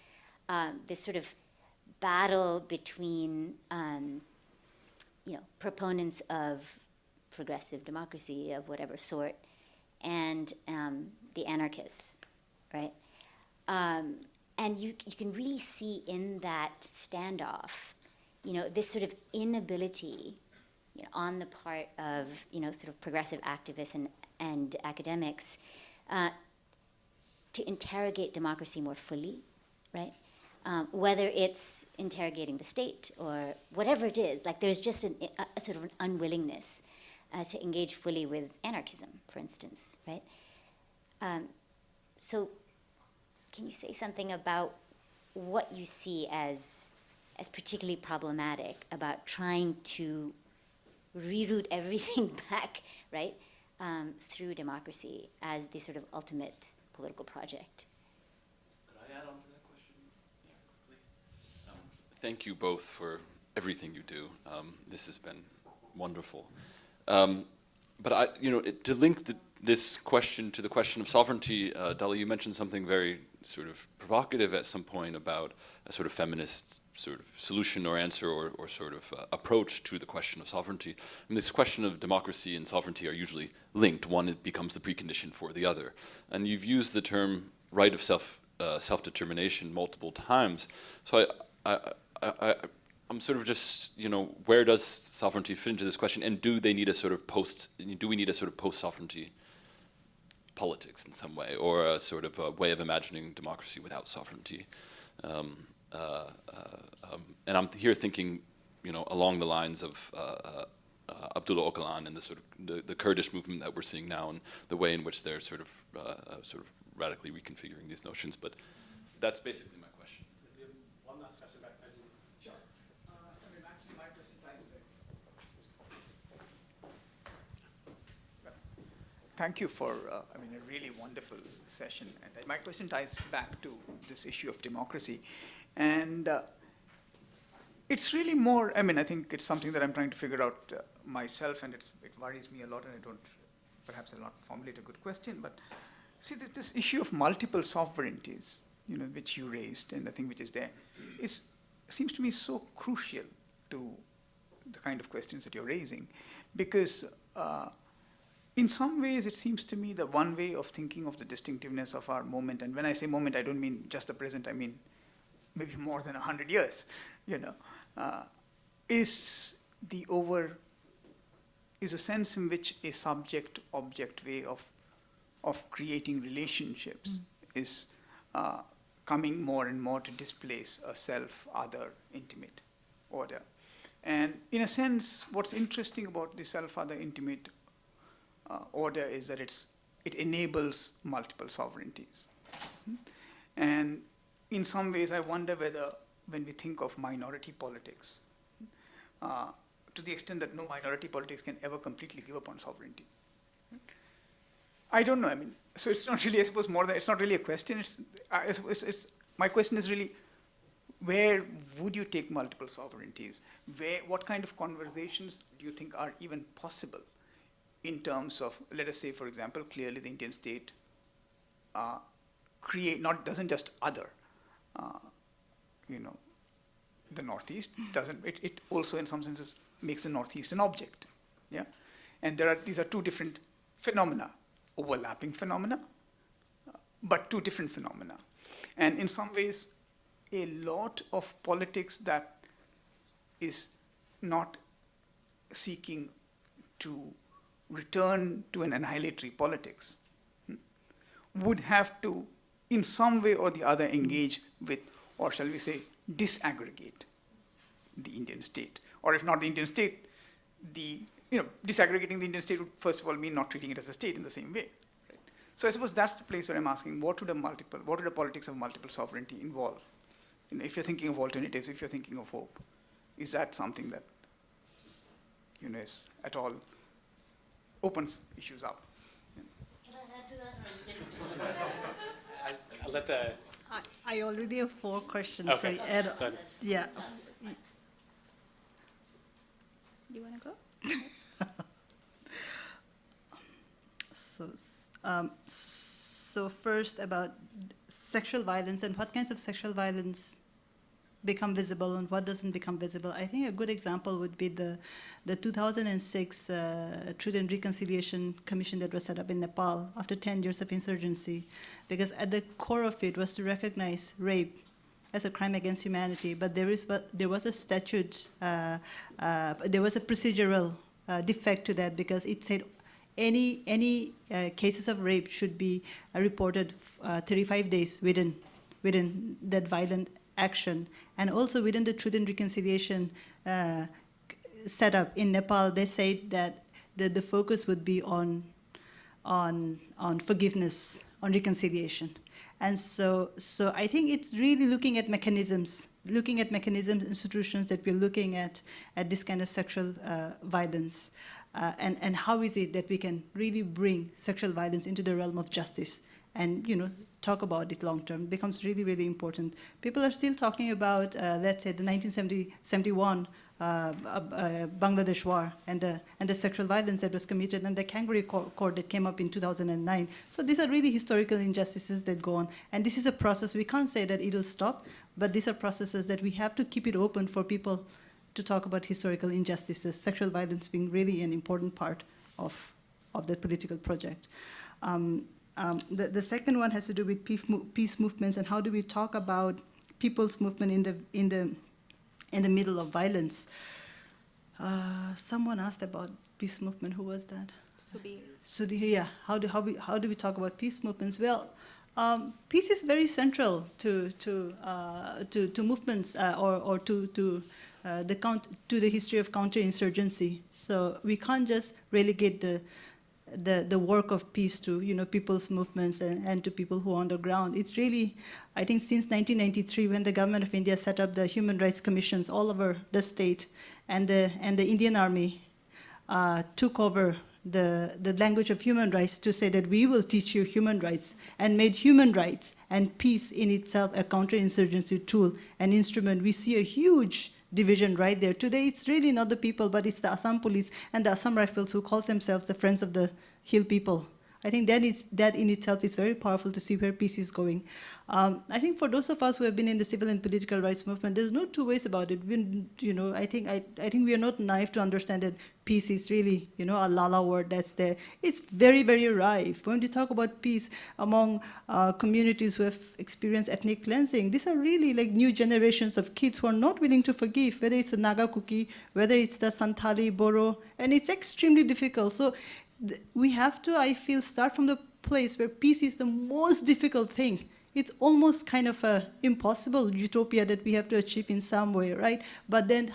this sort of battle between proponents of progressive democracy of whatever sort and the anarchists, right? And you can really see in that standoff, this sort of inability, on the part of, sort of progressive activists and academics to interrogate democracy more fully, right? Whether it's interrogating the state or whatever it is, like there's just a sort of an unwillingness to engage fully with anarchism, for instance, right? So can you say something about what you see as particularly problematic about trying to reroute everything back, right, through democracy as the sort of ultimate political project? Could I add on to that question? Yeah, quickly. Thank you both for everything you do. This has been wonderful. But to link this question to the question of sovereignty, Dolly, you mentioned something very sort of provocative at some point about a sort of feminist sort of solution or answer or sort of approach to the question of sovereignty. And this question of democracy and sovereignty are usually linked. One becomes the precondition for the other. And you've used the term right of self-determination multiple times. So I'm sort of just, where does sovereignty fit into this question? And do we need a sort of post-sovereignty politics in some way, or a sort of a way of imagining democracy without sovereignty? And I'm here thinking, along the lines of Abdullah Öcalan and the sort of the Kurdish movement that we're seeing now, and the way in which they're sort of radically reconfiguring these notions. But that's basically my question. One last question back there. Sure. Actually, my question ties back. Thank you for, a really wonderful session. And my question ties back to this issue of democracy. And it's really more, I think it's something that I'm trying to figure out myself, and it worries me a lot, and perhaps I'll not formulate a good question, but see, this issue of multiple sovereignties, which you raised, and the thing which is there, seems to me so crucial to the kind of questions that you're raising, because in some ways it seems to me that one way of thinking of the distinctiveness of our moment, and when I say moment, I don't mean just the present, I mean maybe more than 100 years, is a sense in which a subject-object way of creating relationships is coming more and more to displace a self-other intimate order. And in a sense, what's interesting about the self-other intimate order is that it enables multiple sovereignties. And in some ways, I wonder whether, when we think of minority politics, to the extent that no minority politics can ever completely give up on sovereignty. I don't know. So it's not really, I suppose, it's not really a question. My question is really, where would you take multiple sovereignties? What kind of conversations do you think are even possible in terms of, let us say, for example, clearly the Indian state doesn't just other, the Northeast, it also in some senses makes the Northeast an object, yeah? And these are two different phenomena, overlapping phenomena, but two different phenomena. And in some ways, a lot of politics that is not seeking to return to an annihilatory politics, would have to, in some way or the other, engage with, or shall we say, disaggregate the Indian state. Or if not the Indian state, disaggregating the Indian state would first of all mean not treating it as a state in the same way. Right? So I suppose that's the place where I'm asking, what would a politics of multiple sovereignty involve? If you're thinking of alternatives, if you're thinking of hope, is that something that is at all opens issues up? Can I add to that? I'll let the... I already have 4 questions. Okay. So add, So- yeah. Do you want to go? So first about sexual violence and what kinds of sexual violence become visible and what doesn't become visible. I think a good example would be the 2006 Truth and Reconciliation Commission that was set up in Nepal after 10 years of insurgency, because at the core of it was to recognize rape as a crime against humanity, but there was a statute, there was a procedural defect to that, because it said any cases of rape should be reported 35 days within that violent action. And also within the Truth and Reconciliation setup in Nepal, they said that the focus would be on forgiveness, on reconciliation. And so I think it's really looking at mechanisms, institutions that we're looking at this kind of sexual violence. And how is it that we can really bring sexual violence into the realm of justice and talk about it long term? It becomes really, really important. People are still talking about, let's say, the 1971 Bangladesh war and the sexual violence that was committed, and the Kangaroo Court that came up in 2009. So these are really historical injustices that go on. And this is a process. We can't say that it'll stop, but these are processes that we have to keep it open for people to talk about historical injustices, sexual violence being really an important part of the political project. The second one has to do with peace movements and how do we talk about people's movement in the middle of violence. Someone asked about peace movement. Who was that? Sudhir. Yeah. How do we talk about peace movements? Well, peace is very central to movements or to the history of counterinsurgency. So we can't just relegate the work of peace to people's movements and to people who are on the ground. It's really, I think, since 1993, when the government of India set up the human rights commissions all over the state, and the Indian Army took over the language of human rights to say that we will teach you human rights, and made human rights and peace in itself a counterinsurgency tool, an instrument. We see a huge division right there. Today, it's really not the people, but it's the Assam police and the Assam Rifles who call themselves the Friends of the Hill people. I think that in itself is very powerful to see where peace is going. I think for those of us who have been in the civil and political rights movement, there's no two ways about it. I think we are not naive to understand that peace is really, a Lala word that's there. It's very, very rife. When we talk about peace among communities who have experienced ethnic cleansing, these are really like new generations of kids who are not willing to forgive, whether it's the Naga Kuki, whether it's the Santali, Boro, and it's extremely difficult. So we have to, I feel, start from the place where peace is the most difficult thing. It's almost kind of an impossible utopia that we have to achieve in some way, right? But then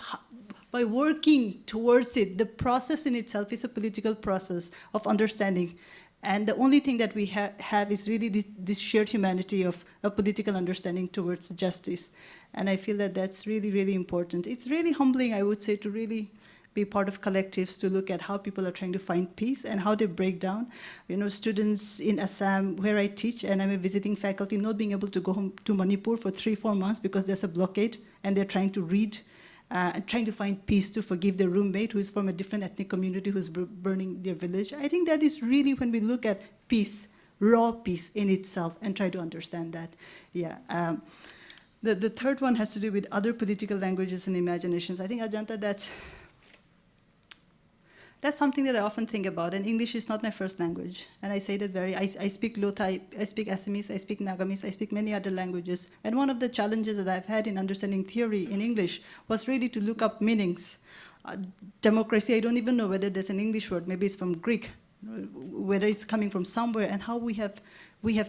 by working towards it, the process in itself is a political process of understanding. And the only thing that we have is really this shared humanity of a political understanding towards justice. And I feel that that's really, really important. It's really humbling, I would say, to really be part of collectives to look at how people are trying to find peace and how they break down. Students in Assam, where I teach, and I'm a visiting faculty, not being able to go home to Manipur for 3-4 months because there's a blockade, and they're trying to read, and trying to find peace to forgive their roommate who is from a different ethnic community who's burning their village. I think that is really when we look at peace, raw peace in itself, and try to understand that. Yeah. The third one has to do with other political languages and imaginations. I think, Ajanta, that's something that I often think about, and English is not my first language. And I say that I speak Lothai, I speak Assamese, I speak Nagamese, I speak many other languages. And one of the challenges that I've had in understanding theory in English was really to look up meanings Democracy, I don't even know whether there's an English word, maybe it's from Greek, whether it's coming from somewhere, and how we have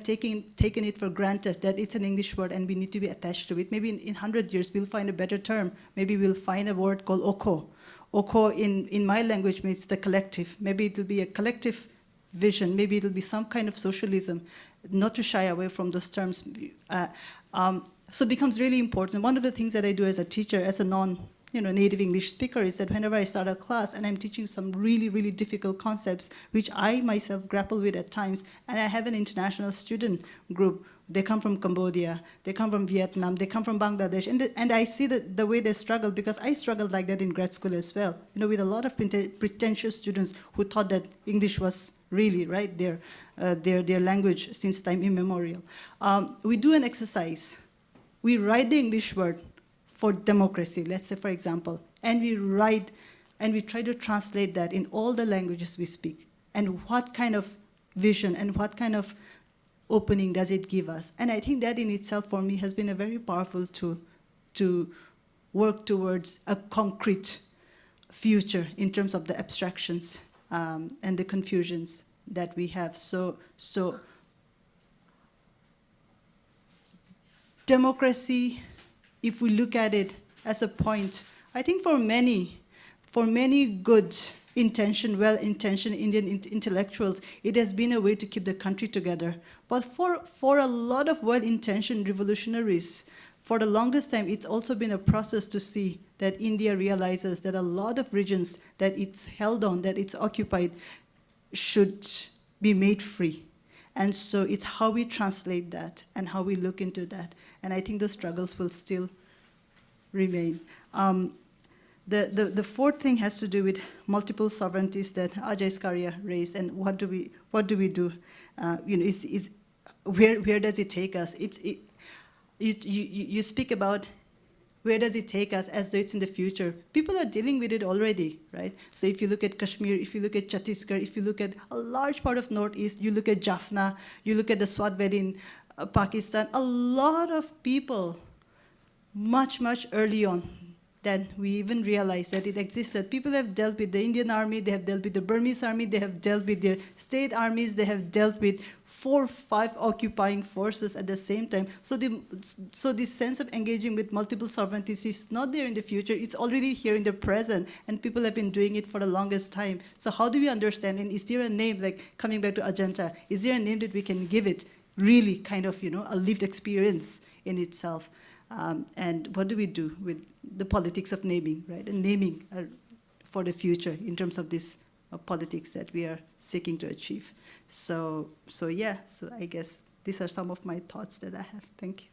taken it for granted that it's an English word and we need to be attached to it. Maybe in 100 years we'll find a better term. Maybe we'll find a word called oko. Oko in my language means the collective. Maybe it will be a collective vision. Maybe it will be some kind of socialism, not to shy away from those terms. So it becomes really important. One of the things that I do as a teacher, as a non-native English speaker, is that whenever I start a class and I'm teaching some really, really difficult concepts, which I myself grapple with at times, and I have an international student group. They come from Cambodia, they come from Vietnam, they come from Bangladesh, and I see the way they struggle, because I struggled like that in grad school as well, with a lot of pretentious students who thought that English was really, right, their language since time immemorial. We do an exercise. We write the English word for democracy, let's say, for example, and we try to translate that in all the languages we speak. And what kind of vision and what kind of opening does it give us? And I think that in itself, for me, has been a very powerful tool to work towards a concrete future in terms of the abstractions and the confusions that we have. So democracy, if we look at it as a point, I think for many good well-intentioned Indian intellectuals, it has been a way to keep the country together. But for a lot of well-intentioned revolutionaries, for the longest time, it's also been a process to see that India realizes that a lot of regions that it's held on, that it's occupied, should be made free. And so it's how we translate that and how we look into that. And I think the struggles will still remain. The fourth thing has to do with multiple sovereignties that Ajay Skaria raised, and what do we do? Where does it take us? You speak about where does it take us as though it's in the future. People are dealing with it already, right? So if you look at Kashmir, if you look at Chhattisgarh, if you look at a large part of Northeast, you look at Jaffna, you look at the Swat Valley in Pakistan, a lot of people, much early on, than we even realized that it existed. People have dealt with the Indian army, they have dealt with the Burmese army, they have dealt with their state armies, they have dealt with 4 or 5 occupying forces at the same time. So this sense of engaging with multiple sovereignties is not there in the future, it's already here in the present, and people have been doing it for the longest time. So how do we understand, and is there a name, like coming back to Ajanta, is there a name that we can give it, really kind of, a lived experience in itself? And what do we do with the politics of naming, right? And naming for the future in terms of this politics that we are seeking to achieve. So I guess these are some of my thoughts that I have. Thank you.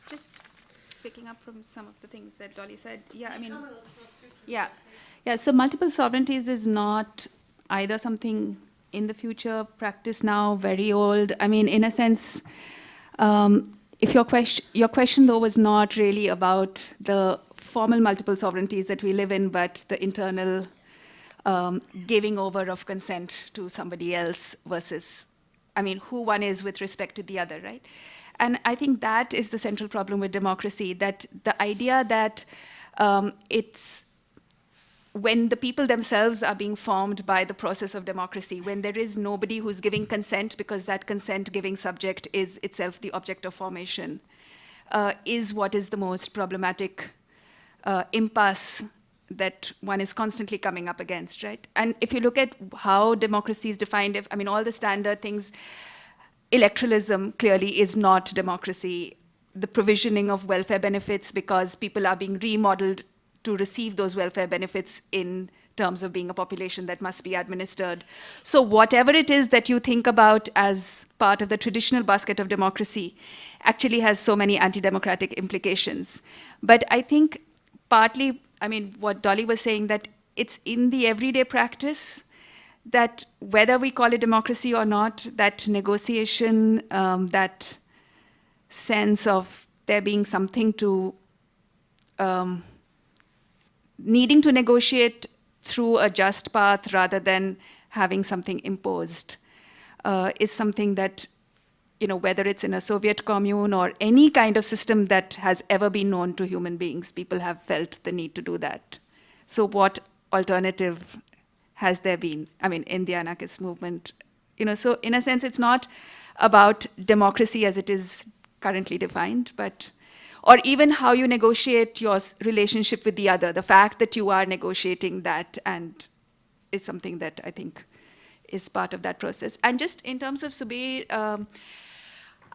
Just picking up from some of the things that Dolly said. So multiple sovereignties is not either something in the future, practice now, very old. I mean, in a sense, if your question though was not really about the formal multiple sovereignties that we live in, but the internal giving over of consent to somebody else versus, who one is with respect to the other, right? And I think that is the central problem with democracy, that the idea that it's when the people themselves are being formed by the process of democracy, when there is nobody who's giving consent because that consent-giving subject is itself the object of formation, is what is the most problematic impasse that one is constantly coming up against, right? And if you look at how democracy is defined, all the standard things, electoralism clearly is not democracy. The provisioning of welfare benefits because people are being remodeled to receive those welfare benefits in terms of being a population that must be administered. So whatever it is that you think about as part of the traditional basket of democracy actually has so many anti-democratic implications. But I think partly, what Dolly was saying, that it's in the everyday practice that whether we call it democracy or not, that negotiation, that sense of there being something to needing to negotiate through a just path rather than having something imposed is something that whether it's in a Soviet commune or any kind of system that has ever been known to human beings, people have felt the need to do that. So what alternative has there been? I mean, in the anarchist movement, so in a sense, it's not about democracy as it is currently defined, but, or even how you negotiate your relationship with the other. The fact that you are negotiating that and is something that I think is part of that process. And just in terms of Subir,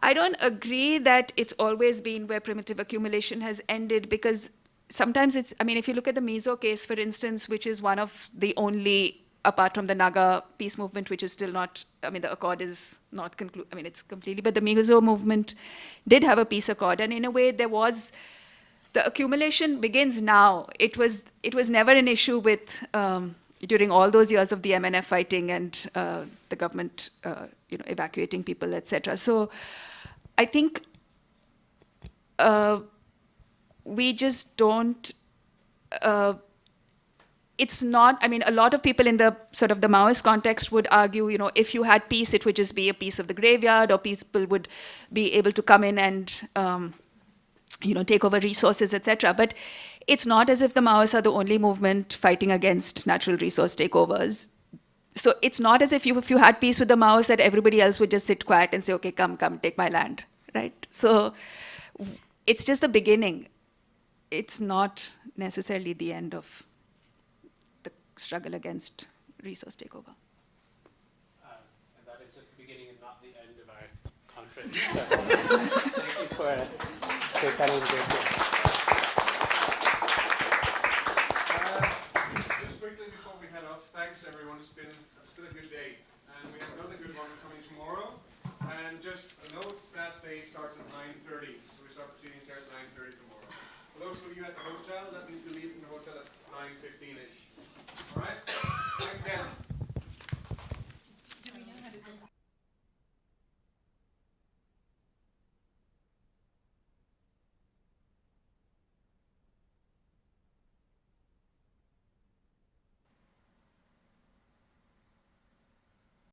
I don't agree that it's always been where primitive accumulation has ended, because sometimes it's, I mean, if you look at the Mizo case, for instance, which is one of the only, apart from the Naga peace movement, which is still not, I mean, the accord is not concluded, I mean, it's completely, but the Mizo movement did have a peace accord. And in a way, there was, the accumulation begins now. It was never an issue with, during all those years of the MNF fighting and the government, evacuating people, etc. So I think we just don't, it's not, I mean, a lot of people in the sort of the Maoist context would argue, if you had peace, it would just be a piece of the graveyard, or people would be able to come in and, take over resources, etc. But it's not as if the Maoists are the only movement fighting against natural resource takeovers. So it's not as if you had peace with the Maoists, that everybody else would just sit quiet and say, okay, come, take my land, right? So it's just the beginning. It's not necessarily the end of the struggle against resource takeover. And that is just the beginning and not the end of our conference. Thank you for that was great. Just quickly before we head off, thanks everyone. It's been a good day, and we have another good one coming tomorrow. And just a note that they start at 9:30, so we start proceedings here at 9:30 tomorrow. For those of you at the hotel, that means we leave from the hotel at 9:15ish. All right.